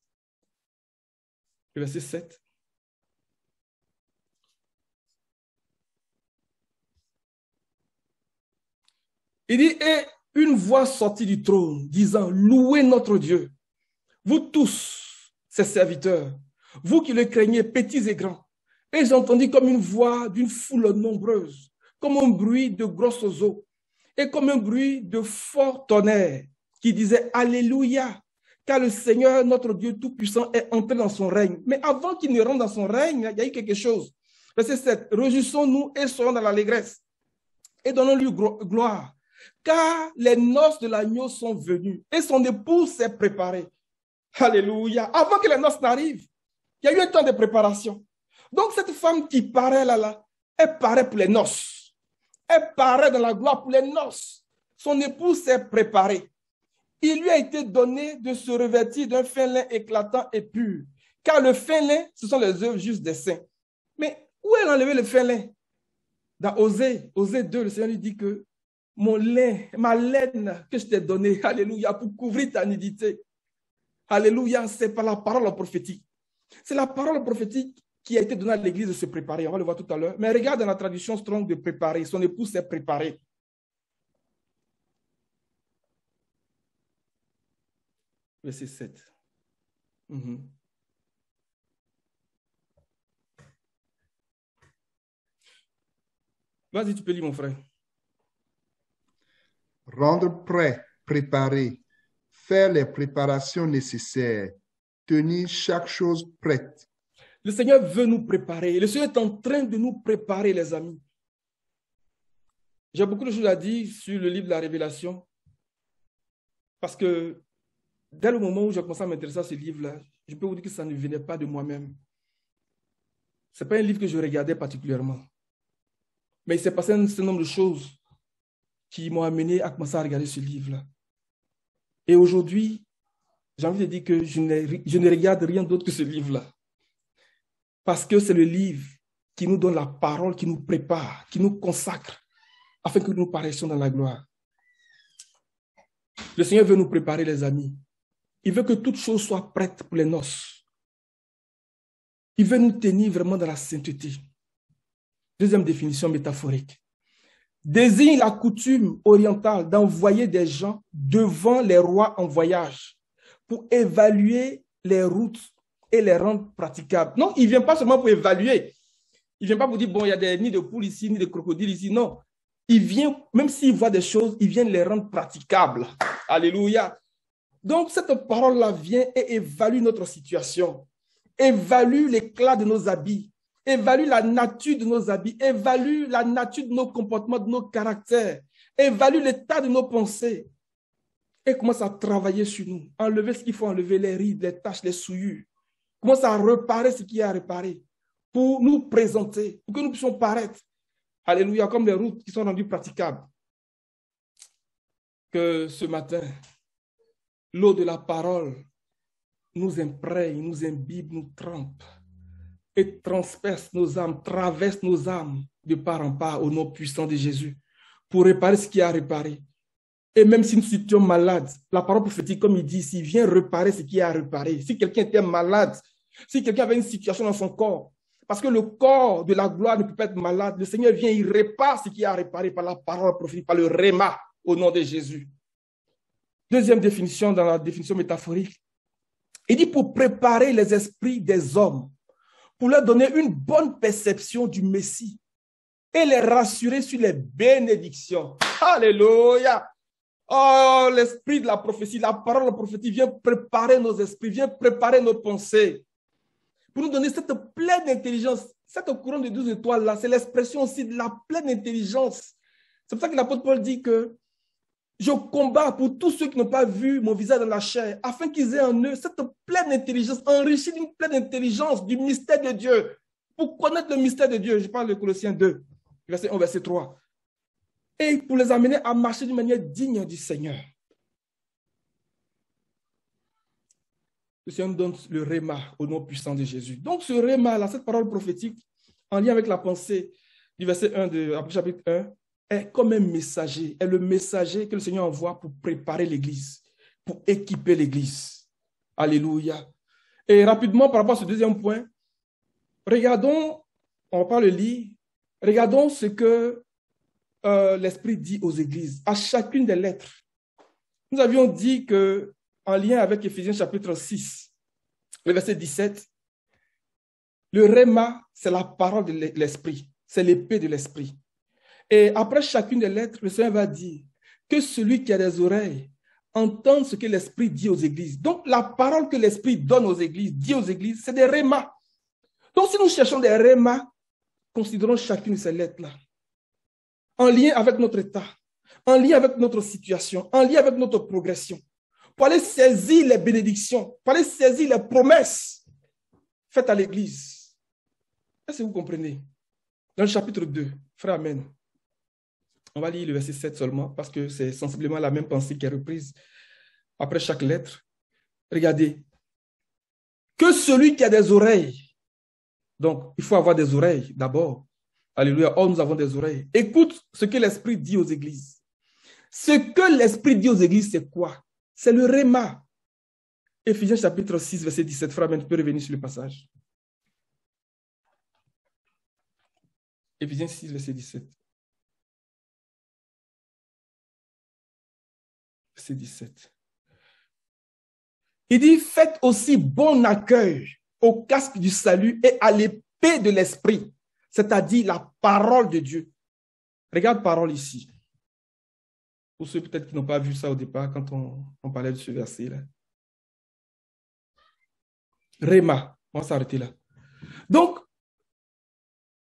le verset 7, il dit, et une voix sortit du trône disant, louez notre Dieu, vous tous, ses serviteurs, vous qui le craignez, petits et grands. Et j'entendis comme une voix d'une foule nombreuse, comme un bruit de grosses eaux, et comme un bruit de fort tonnerre, qui disait, Alléluia, car le Seigneur, notre Dieu Tout-Puissant, est entré dans son règne. Mais avant qu'il ne rentre dans son règne, il y a eu quelque chose. Verset 7, réjouissons-nous et soyons dans l'allégresse, et donnons-lui gloire, car les noces de l'agneau sont venues, et son épouse s'est préparée. Alléluia. Avant que les noces n'arrivent, il y a eu un temps de préparation. Donc, cette femme qui paraît là, elle paraît pour les noces. Elle paraît dans la gloire pour les noces. Son épouse s'est préparée. Il lui a été donné de se revêtir d'un fin lin éclatant et pur. Car le fin lin, ce sont les œuvres justes des saints. Mais où elle a enlevé le fin lin? Dans Osée 2, le Seigneur lui dit que mon lin, ma laine que je t'ai donnée, alléluia, pour couvrir ta nudité. Alléluia, c'est pas la parole prophétique. C'est la parole prophétique qui a été donnée à l'église de se préparer. On va le voir tout à l'heure. Mais regarde dans la traduction Strong de préparer. Son épouse s'est préparée. Verset 7. Vas-y, tu peux lire, mon frère. Rendre prêt, préparer, faire les préparations nécessaires, tenir chaque chose prête. Le Seigneur veut nous préparer. Le Seigneur est en train de nous préparer, les amis. J'ai beaucoup de choses à dire sur le livre de la Révélation. Parce que dès le moment où j'ai commencé à m'intéresser à ce livre-là, je peux vous dire que ça ne venait pas de moi-même. Ce n'est pas un livre que je regardais particulièrement. Mais il s'est passé un certain nombre de choses qui m'ont amené à commencer à regarder ce livre-là. Et aujourd'hui, j'ai envie de dire que je ne regarde rien d'autre que ce livre-là. Parce que c'est le livre qui nous donne la parole, qui nous prépare, qui nous consacre, afin que nous paraissions dans la gloire. Le Seigneur veut nous préparer, les amis. Il veut que toute chose soit prête pour les noces. Il veut nous tenir vraiment dans la sainteté. Deuxième définition métaphorique. Désigne la coutume orientale d'envoyer des gens devant les rois en voyage pour évaluer les routes et les rendre praticables. Non, il ne vient pas seulement pour évaluer. Il ne vient pas pour dire, bon, il y a des nids de poules ici, ni de crocodiles ici. Non, il vient, même s'il voit des choses, il vient les rendre praticables. Alléluia. Donc, cette parole-là vient et évalue notre situation, évalue l'éclat de nos habits, évalue la nature de nos habits, évalue la nature de nos comportements, de nos caractères, évalue l'état de nos pensées et commence à travailler sur nous, enlever ce qu'il faut enlever, les rides, les taches, les souillures, commence à réparer ce qu'il y a à réparer pour nous présenter, pour que nous puissions paraître, alléluia, comme des routes qui sont rendues praticables. Que ce matin, l'eau de la parole nous imprègne, nous imbibe, nous trempe et transperce nos âmes, traverse nos âmes de part en part au nom puissant de Jésus pour réparer ce qu'il y a à réparer. Et même si nous étions malades, la parole prophétique, comme il dit ici, vient réparer ce qu'il y a à réparer. Si quelqu'un était malade, si quelqu'un avait une situation dans son corps, parce que le corps de la gloire ne peut pas être malade, le Seigneur vient, il répare ce qu'il y a à réparer par la parole prophétique, par le réma au nom de Jésus. Deuxième définition dans la définition métaphorique, il dit pour préparer les esprits des hommes, pour leur donner une bonne perception du Messie et les rassurer sur les bénédictions. Alléluia! Oh, l'esprit de la prophétie, la parole prophétique vient préparer nos esprits, vient préparer nos pensées pour nous donner cette pleine intelligence. Cette couronne de 12 étoiles-là, c'est l'expression aussi de la pleine intelligence. C'est pour ça que l'apôtre Paul dit que je combats pour tous ceux qui n'ont pas vu mon visage dans la chair, afin qu'ils aient en eux cette pleine intelligence, enrichie d'une pleine intelligence du mystère de Dieu. pour connaître le mystère de Dieu. Je parle de Colossiens 2, verset 1, verset 3. Et pour les amener à marcher d'une manière digne du Seigneur. Le Seigneur nous donne le réma au nom puissant de Jésus. Donc ce réma-là, cette parole prophétique, en lien avec la pensée du verset 1 de Apocalypse chapitre 1, est comme un messager, est le messager que le Seigneur envoie pour préparer l'Église, pour équiper l'Église. Alléluia. Et rapidement, par rapport à ce deuxième point, regardons, on va pas le lire, regardons ce que l'Esprit dit aux églises, à chacune des lettres. Nous avions dit que, en lien avec Éphésiens chapitre 6, le verset 17, le réma, c'est la parole de l'Esprit, c'est l'épée de l'Esprit. Et après chacune des lettres, le Seigneur va dire que celui qui a des oreilles entende ce que l'Esprit dit aux églises. Donc, la parole que l'Esprit donne aux églises, dit aux églises, c'est des rémas. Donc, si nous cherchons des rémas, considérons chacune de ces lettres-là en lien avec notre état, en lien avec notre situation, en lien avec notre progression, pour aller saisir les bénédictions, pour aller saisir les promesses faites à l'Église. Est-ce que vous comprenez? Dans le chapitre 2, frère, amen. On va lire le verset 7 seulement, parce que c'est sensiblement la même pensée qui est reprise après chaque lettre. Regardez. Que celui qui a des oreilles, donc il faut avoir des oreilles d'abord. Alléluia. Oh, nous avons des oreilles. Écoute ce que l'Esprit dit aux églises. Ce que l'Esprit dit aux églises, c'est quoi? C'est le réma. Éphésiens chapitre 6, verset 17. Frère, tu peux revenir sur le passage. Éphésiens 6, verset 17. Verset 17. Il dit, faites aussi bon accueil au casque du salut et à l'épée de l'Esprit, c'est-à-dire la parole de Dieu. Regarde parole ici. Pour ceux peut-être qui n'ont pas vu ça au départ, quand on parlait de ce verset-là. Réma, on va s'arrêter là. Donc,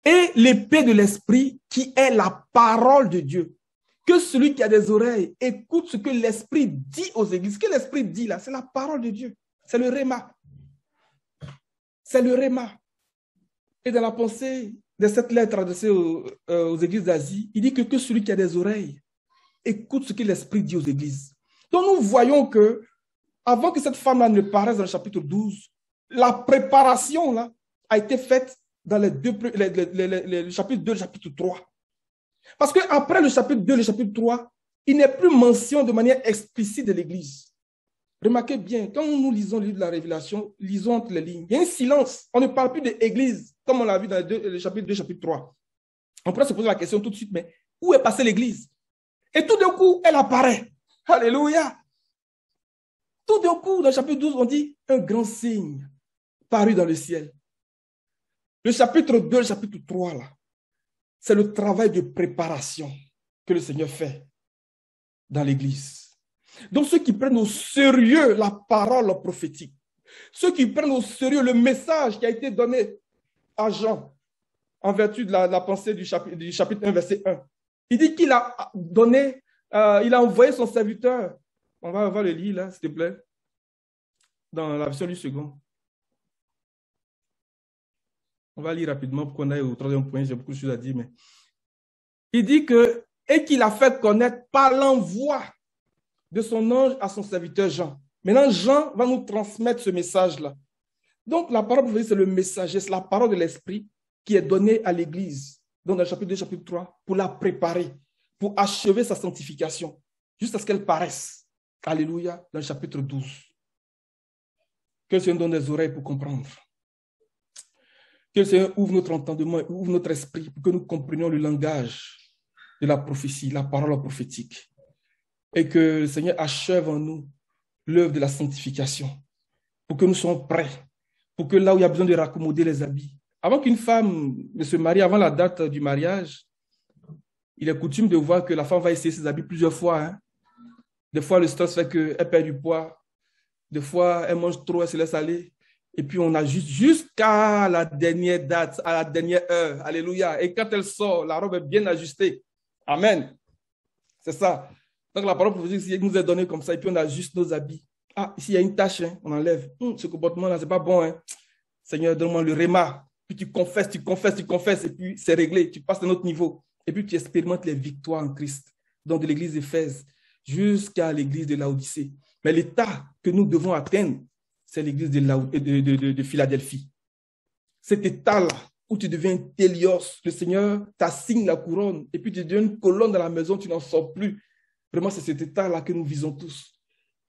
et l'épée de l'Esprit qui est la parole de Dieu. Que celui qui a des oreilles écoute ce que l'Esprit dit aux églises. Ce que l'Esprit dit là, c'est la parole de Dieu. C'est le réma. C'est le réma. Et dans la pensée de cette lettre adressée aux églises d'Asie, il dit que celui qui a des oreilles écoute ce que l'Esprit dit aux églises. Donc nous voyons que, avant que cette femme-là ne paraisse dans le chapitre 12, la préparation là, a été faite dans le chapitre 2 et le chapitre 3. Parce qu'après le chapitre 2 et le chapitre 3, il n'est plus mention de manière explicite de l'Église. Remarquez bien, quand nous lisons le livre de la Révélation, lisons entre les lignes. Il y a un silence. On ne parle plus de l'Église, comme on l'a vu dans le chapitre 2 et le chapitre 3. On pourrait se poser la question tout de suite, mais où est passée l'Église? Et tout d'un coup, elle apparaît. Alléluia. Tout d'un coup, dans le chapitre 12, on dit un grand signe paru dans le ciel. Le chapitre 2, le chapitre 3, là, c'est le travail de préparation que le Seigneur fait dans l'Église. Donc, ceux qui prennent au sérieux la parole prophétique, ceux qui prennent au sérieux le message qui a été donné à Jean en vertu de la pensée du chapitre 1, verset 1, il dit qu'il a donné, il a envoyé son serviteur. On va le lire là, s'il te plaît, dans la version du second. On va lire rapidement pour qu'on aille au troisième point. J'ai beaucoup de choses à dire, mais il dit que, et qu'il a fait connaître par l'envoi de son ange à son serviteur Jean. Maintenant, Jean va nous transmettre ce message-là. Donc, la parole prophétique, c'est le messager, c'est la parole de l'Esprit qui est donnée à l'Église, donc dans le chapitre 2, chapitre 3, pour la préparer, pour achever sa sanctification, jusqu'à ce qu'elle paraisse. Alléluia, dans le chapitre 12. Que le Seigneur donne des oreilles pour comprendre. Que le Seigneur ouvre notre entendement, ouvre notre esprit pour que nous comprenions le langage de la prophétie, la parole prophétique. Et que le Seigneur achève en nous l'œuvre de la sanctification pour que nous soyons prêts, pour que là où il y a besoin de raccommoder les habits. Avant qu'une femme ne se marie, avant la date du mariage, il est coutume de voir que la femme va essayer ses habits plusieurs fois. Hein. Des fois, le stress fait qu'elle perd du poids. Des fois, elle mange trop, elle se laisse aller. Et puis, on ajuste jusqu'à la dernière date, à la dernière heure. Alléluia. Et quand elle sort, la robe est bien ajustée. Amen. C'est ça. Donc, la parole prophétique nous est donnée comme ça. Et puis, on ajuste nos habits. Ah, ici, il y a une tache, hein, on enlève. Ce comportement-là, ce n'est pas bon. Hein. Seigneur, donne-moi le réma. Puis tu confesses, et puis c'est réglé. Tu passes à un autre niveau. Et puis tu expérimentes les victoires en Christ. Donc de l'église d'Éphèse jusqu'à l'église de Laodicée. Mais l'état que nous devons atteindre, c'est l'église de Philadelphie. Cet état-là, où tu deviens télios, le Seigneur t'assigne la couronne, et puis tu deviens une colonne dans la maison, tu n'en sors plus. Vraiment, c'est cet état-là que nous visons tous.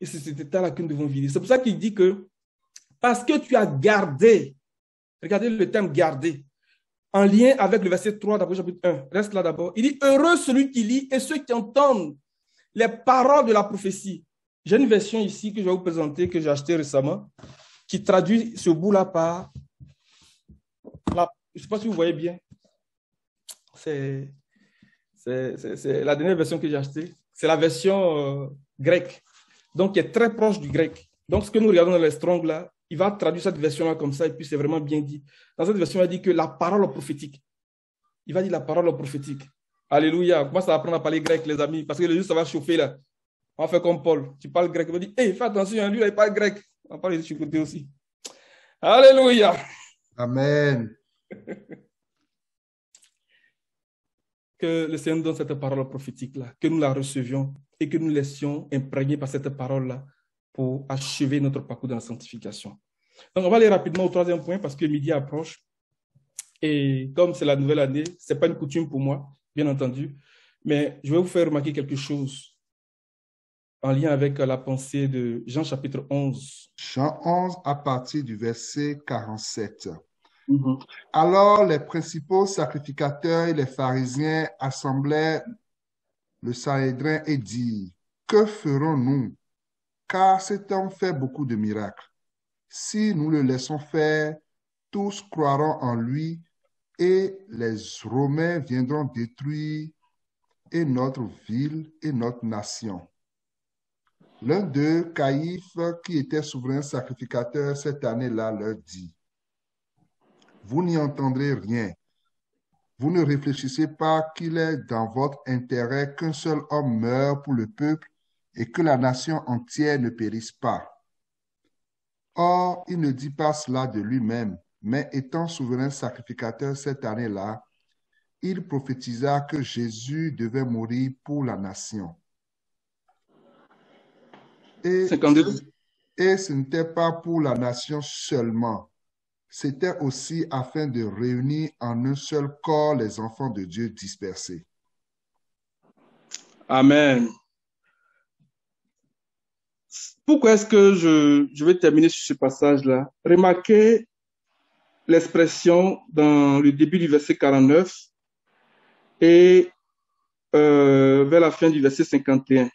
Et c'est cet état-là que nous devons vivre. C'est pour ça qu'il dit que, parce que tu as gardé, regardez le terme garder, en lien avec le verset 3 d'Apocalypse chapitre 1, reste là d'abord. Il dit, heureux celui qui lit et ceux qui entendent les paroles de la prophétie. J'ai une version ici que je vais vous présenter, que j'ai achetée récemment, qui traduit ce bout-là par, je ne sais pas si vous voyez bien, c'est la dernière version que j'ai achetée, c'est la version grecque, donc qui est très proche du grec. Donc ce que nous regardons dans les Strong là, il va traduire cette version-là comme ça, et puis c'est vraiment bien dit. Dans cette version, il dit que la parole prophétique. Il va dire la parole prophétique. Alléluia. Comment ça va apprendre à parler grec, les amis? Parce que le jour, ça va chauffer là. On va faire comme Paul. Tu parles grec. Il va dire, hey, fais attention, lui, là, il parle grec. On va parler de ce côté aussi. Alléluia. Amen. Que le Seigneur nous donne cette parole prophétique-là, que nous la recevions et que nous laissions imprégner par cette parole-là pour achever notre parcours dans la sanctification. Donc, on va aller rapidement au troisième point parce que midi approche. Et comme c'est la nouvelle année, ce n'est pas une coutume pour moi, bien entendu, mais je vais vous faire remarquer quelque chose en lien avec la pensée de Jean chapitre 11. Jean 11 à partir du verset 47. Alors les principaux sacrificateurs et les pharisiens assemblaient le Sanhédrin et dirent, que ferons-nous? Car cet homme fait beaucoup de miracles. Si nous le laissons faire, tous croiront en lui et les Romains viendront détruire et notre ville et notre nation. L'un d'eux, Caïphe, qui était souverain sacrificateur cette année-là, leur dit, vous n'y entendrez rien. Vous ne réfléchissez pas qu'il est dans votre intérêt qu'un seul homme meure pour le peuple et que la nation entière ne périsse pas. Or, il ne dit pas cela de lui-même, mais étant souverain sacrificateur cette année-là, il prophétisa que Jésus devait mourir pour la nation. Et 52. ce n'était pas pour la nation seulement. C'était aussi afin de réunir en un seul corps les enfants de Dieu dispersés. Amen. Pourquoi est-ce que je vais terminer sur ce passage-là? Remarquez l'expression dans le début du verset 49 et vers la fin du verset 51.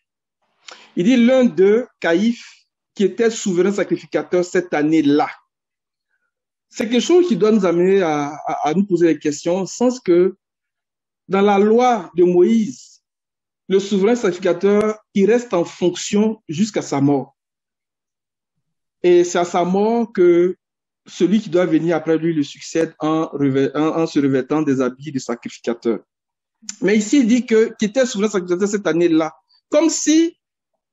Il dit l'un d'eux, Caïphe, qui était souverain sacrificateur cette année-là. C'est quelque chose qui doit nous amener à nous poser des questions, au sens que dans la loi de Moïse, le souverain sacrificateur, il reste en fonction jusqu'à sa mort. Et c'est à sa mort que celui qui doit venir après lui le succède en se revêtant des habits de sacrificateur. Mais ici, il dit qu'il était souverain sacrificateur cette année-là, comme si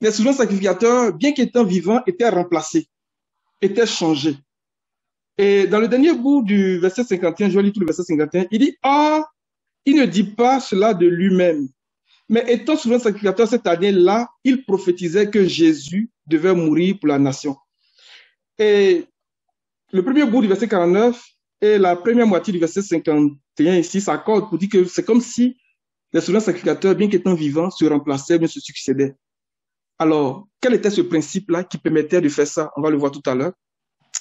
les souverains sacrificateurs, bien qu'étant vivants, étaient remplacés, étaient changés. Et dans le dernier bout du verset 51, je lis tout le verset 51, il dit, ah, il ne dit pas cela de lui-même. Mais étant souverain sacrificateur cette année-là, il prophétisait que Jésus devait mourir pour la nation. Et le premier bout du verset 49 et la première moitié du verset 51 ici s'accordent pour dire que c'est comme si les souverains sacrificateurs, bien qu'étant vivants, se remplaçaient, mais se succédaient. Alors, quel était ce principe-là qui permettait de faire ça? On va le voir tout à l'heure.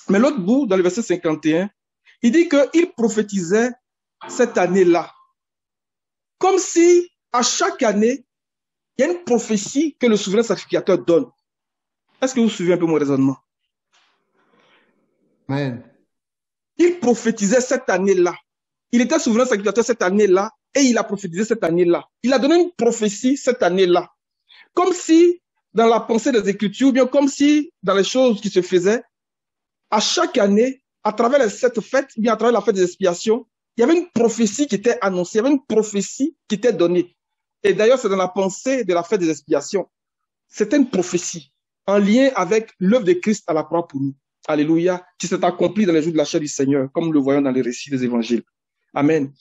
Mais l'autre bout, dans le verset 51, il dit qu'il prophétisait cette année-là. Comme si, à chaque année, il y a une prophétie que le souverain sacrificateur donne. Est-ce que vous suivez un peu mon raisonnement? Amen. Il prophétisait cette année-là. Il était souverain sacrificateur cette année-là et il a prophétisé cette année-là. Il a donné une prophétie cette année-là. Comme si, dans la pensée des Écritures, ou bien comme si, dans les choses qui se faisaient, à chaque année, à travers cette fête, bien à travers la fête des expiations, il y avait une prophétie qui était annoncée, il y avait une prophétie qui était donnée. Et d'ailleurs, c'est dans la pensée de la fête des expiations. C'était une prophétie en lien avec l'œuvre de Christ à la croix pour nous. Alléluia, qui s'est accompli dans les jours de la chair du Seigneur, comme nous le voyons dans les récits des évangiles. Amen.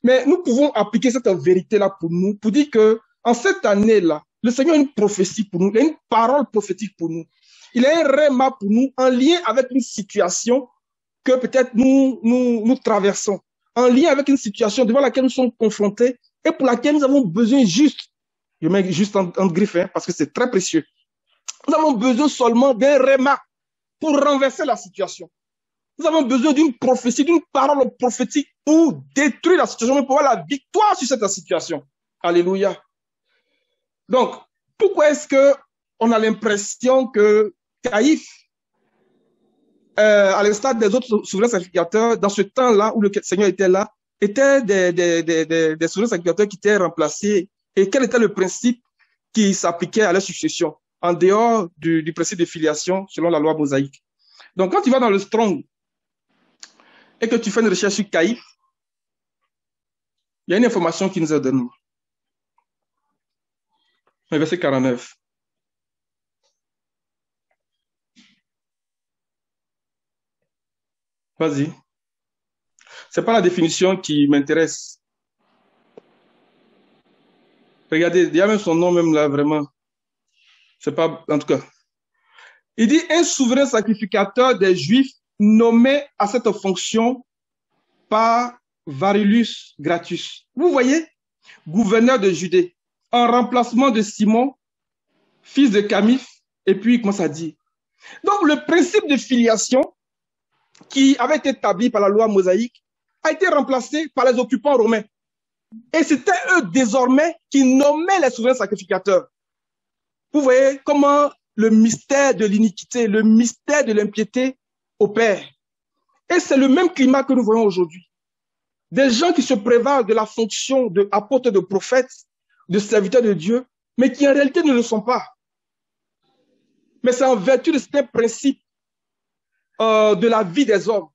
Mais nous pouvons appliquer cette vérité-là pour nous, pour dire que en cette année-là, le Seigneur a une prophétie pour nous, il a une parole prophétique pour nous. Il a un réma pour nous en lien avec une situation que peut-être nous traversons, en lien avec une situation devant laquelle nous sommes confrontés et pour laquelle nous avons besoin juste, je mets juste en griffe, parce que c'est très précieux, nous avons besoin seulement d'un réma pour renverser la situation. Nous avons besoin d'une prophétie, d'une parole prophétique pour détruire la situation, pour avoir la victoire sur cette situation. Alléluia. Donc, pourquoi est-ce qu'on a l'impression que Caïphe, à l'instar des autres souverains sacrificateurs, dans ce temps-là où le Seigneur était là, étaient des souverains sacrificateurs qui étaient remplacés? Et quel était le principe qui s'appliquait à leur succession, en dehors du principe de filiation selon la loi mosaïque? Donc, quand tu vas dans le Strong et que tu fais une recherche sur Caïphe, il y a une information qui nous est donnée. Verset 49. Vas-y. Ce n'est pas la définition qui m'intéresse. Regardez, il y a même son nom même là, vraiment. C'est pas, en tout cas. Il dit un souverain sacrificateur des Juifs nommé à cette fonction par Varillus Gratus. Vous voyez, gouverneur de Judée, en remplacement de Simon, fils de Camiphe, et puis il commence à dire. Donc le principe de filiation qui avait été établi par la loi mosaïque a été remplacé par les occupants romains. Et c'était eux désormais qui nommaient les souverains sacrificateurs. Vous voyez comment le mystère de l'iniquité, le mystère de l'impiété opère. Et c'est le même climat que nous voyons aujourd'hui. Des gens qui se prévalent de la fonction d'apôtres, de prophètes, de serviteurs de Dieu, mais qui en réalité ne le sont pas. Mais c'est en vertu de certains principes de la vie des hommes,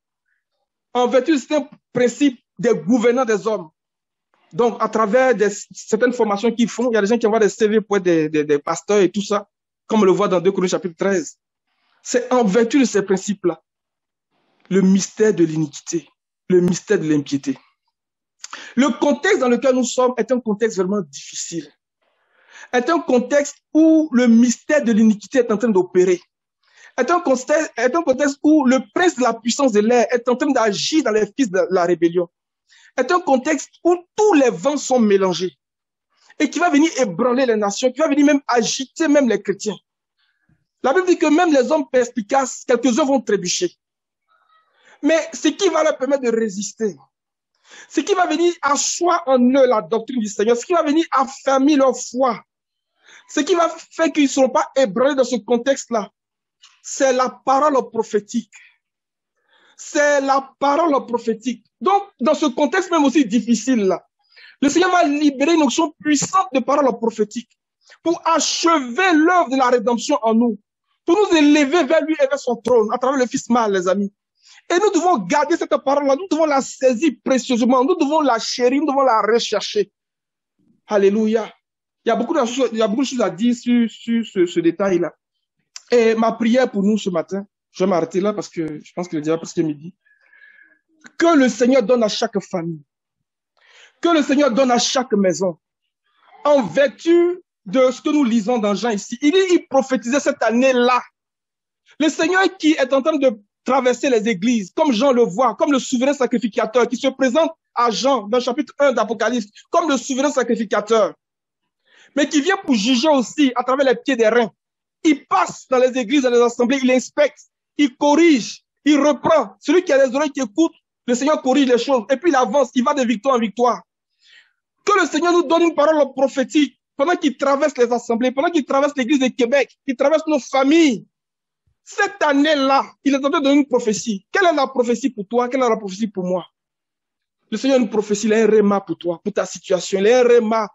en vertu de certains principes des gouvernants des hommes. Donc, à travers certaines formations qu'ils font, il y a des gens qui envoient des CV pour être des pasteurs et tout ça, comme on le voit dans 2 Corinthiens chapitre 13. C'est en vertu de ces principes-là, le mystère de l'iniquité, le mystère de l'impiété. Le contexte dans lequel nous sommes est un contexte vraiment difficile. Est un contexte où le mystère de l'iniquité est en train d'opérer. Est un contexte où le prince de la puissance de l'air est en train d'agir dans les fils de la rébellion. Est un contexte où tous les vents sont mélangés et qui va venir ébranler les nations, qui va venir même agiter même les chrétiens. La Bible dit que même les hommes perspicaces, quelques-uns vont trébucher. Mais ce qui va leur permettre de résister, ce qui va venir asseoir en eux la doctrine du Seigneur, ce qui va venir affermir leur foi, ce qui va faire qu'ils ne seront pas ébranlés dans ce contexte-là, c'est la parole prophétique. C'est la parole prophétique. Donc, dans ce contexte même aussi difficile-là, le Seigneur va libérer une onction puissante de parole prophétique pour achever l'œuvre de la rédemption en nous, pour nous élever vers lui et vers son trône à travers le Fils mâle, les amis. Et nous devons garder cette parole-là, nous devons la saisir précieusement, nous devons la chérir, nous devons la rechercher. Alléluia. Il y a beaucoup de choses à dire sur ce détail-là. Et ma prière pour nous ce matin, je vais m'arrêter là parce que je pense qu'il est déjà presque midi. Que le Seigneur donne à chaque famille, que le Seigneur donne à chaque maison, en vertu de ce que nous lisons dans Jean ici. Il prophétisait cette année-là. Le Seigneur qui est en train de traverser les églises, comme Jean le voit, comme le souverain sacrificateur qui se présente à Jean dans le chapitre 1 d'Apocalypse, comme le souverain sacrificateur, mais qui vient pour juger aussi à travers les pieds des reins. Il passe dans les églises, dans les assemblées, il inspecte, il corrige, il reprend. Celui qui a les oreilles qui écoute, le Seigneur corrige les choses. Et puis il avance, il va de victoire en victoire. Que le Seigneur nous donne une parole prophétique pendant qu'il traverse les assemblées, pendant qu'il traverse l'église de Québec, qu'il traverse nos familles. Cette année-là, il est en train de donner une prophétie. Quelle est la prophétie pour toi? Quelle est la prophétie pour moi? Le Seigneur a une prophétie, il a un réma pour toi, pour ta situation. Il a un réma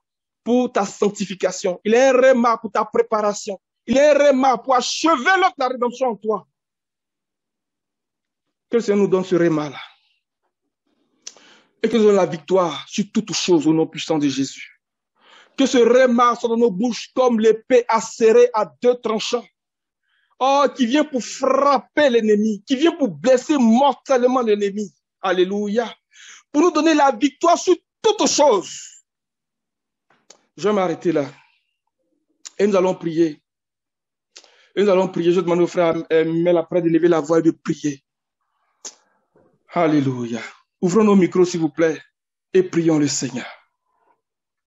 pour ta sanctification. Il a un réma pour ta préparation. Il a un réma pour achever l'œuvre de la rédemption en toi. Que le Seigneur nous donne ce réma-là. Et que nous donne la victoire sur toutes choses au nom puissant de Jésus. Que ce réma soit dans nos bouches comme l'épée acérée à 2 tranchants. Oh, qui vient pour frapper l'ennemi, qui vient pour blesser mortellement l'ennemi. Alléluia. Pour nous donner la victoire sur toutes choses. Je vais m'arrêter là. Et nous allons prier. Et nous allons prier. Je demande au frère Mel après de lever la voix et de prier. Alléluia. Ouvrons nos micros, s'il vous plaît, et prions le Seigneur.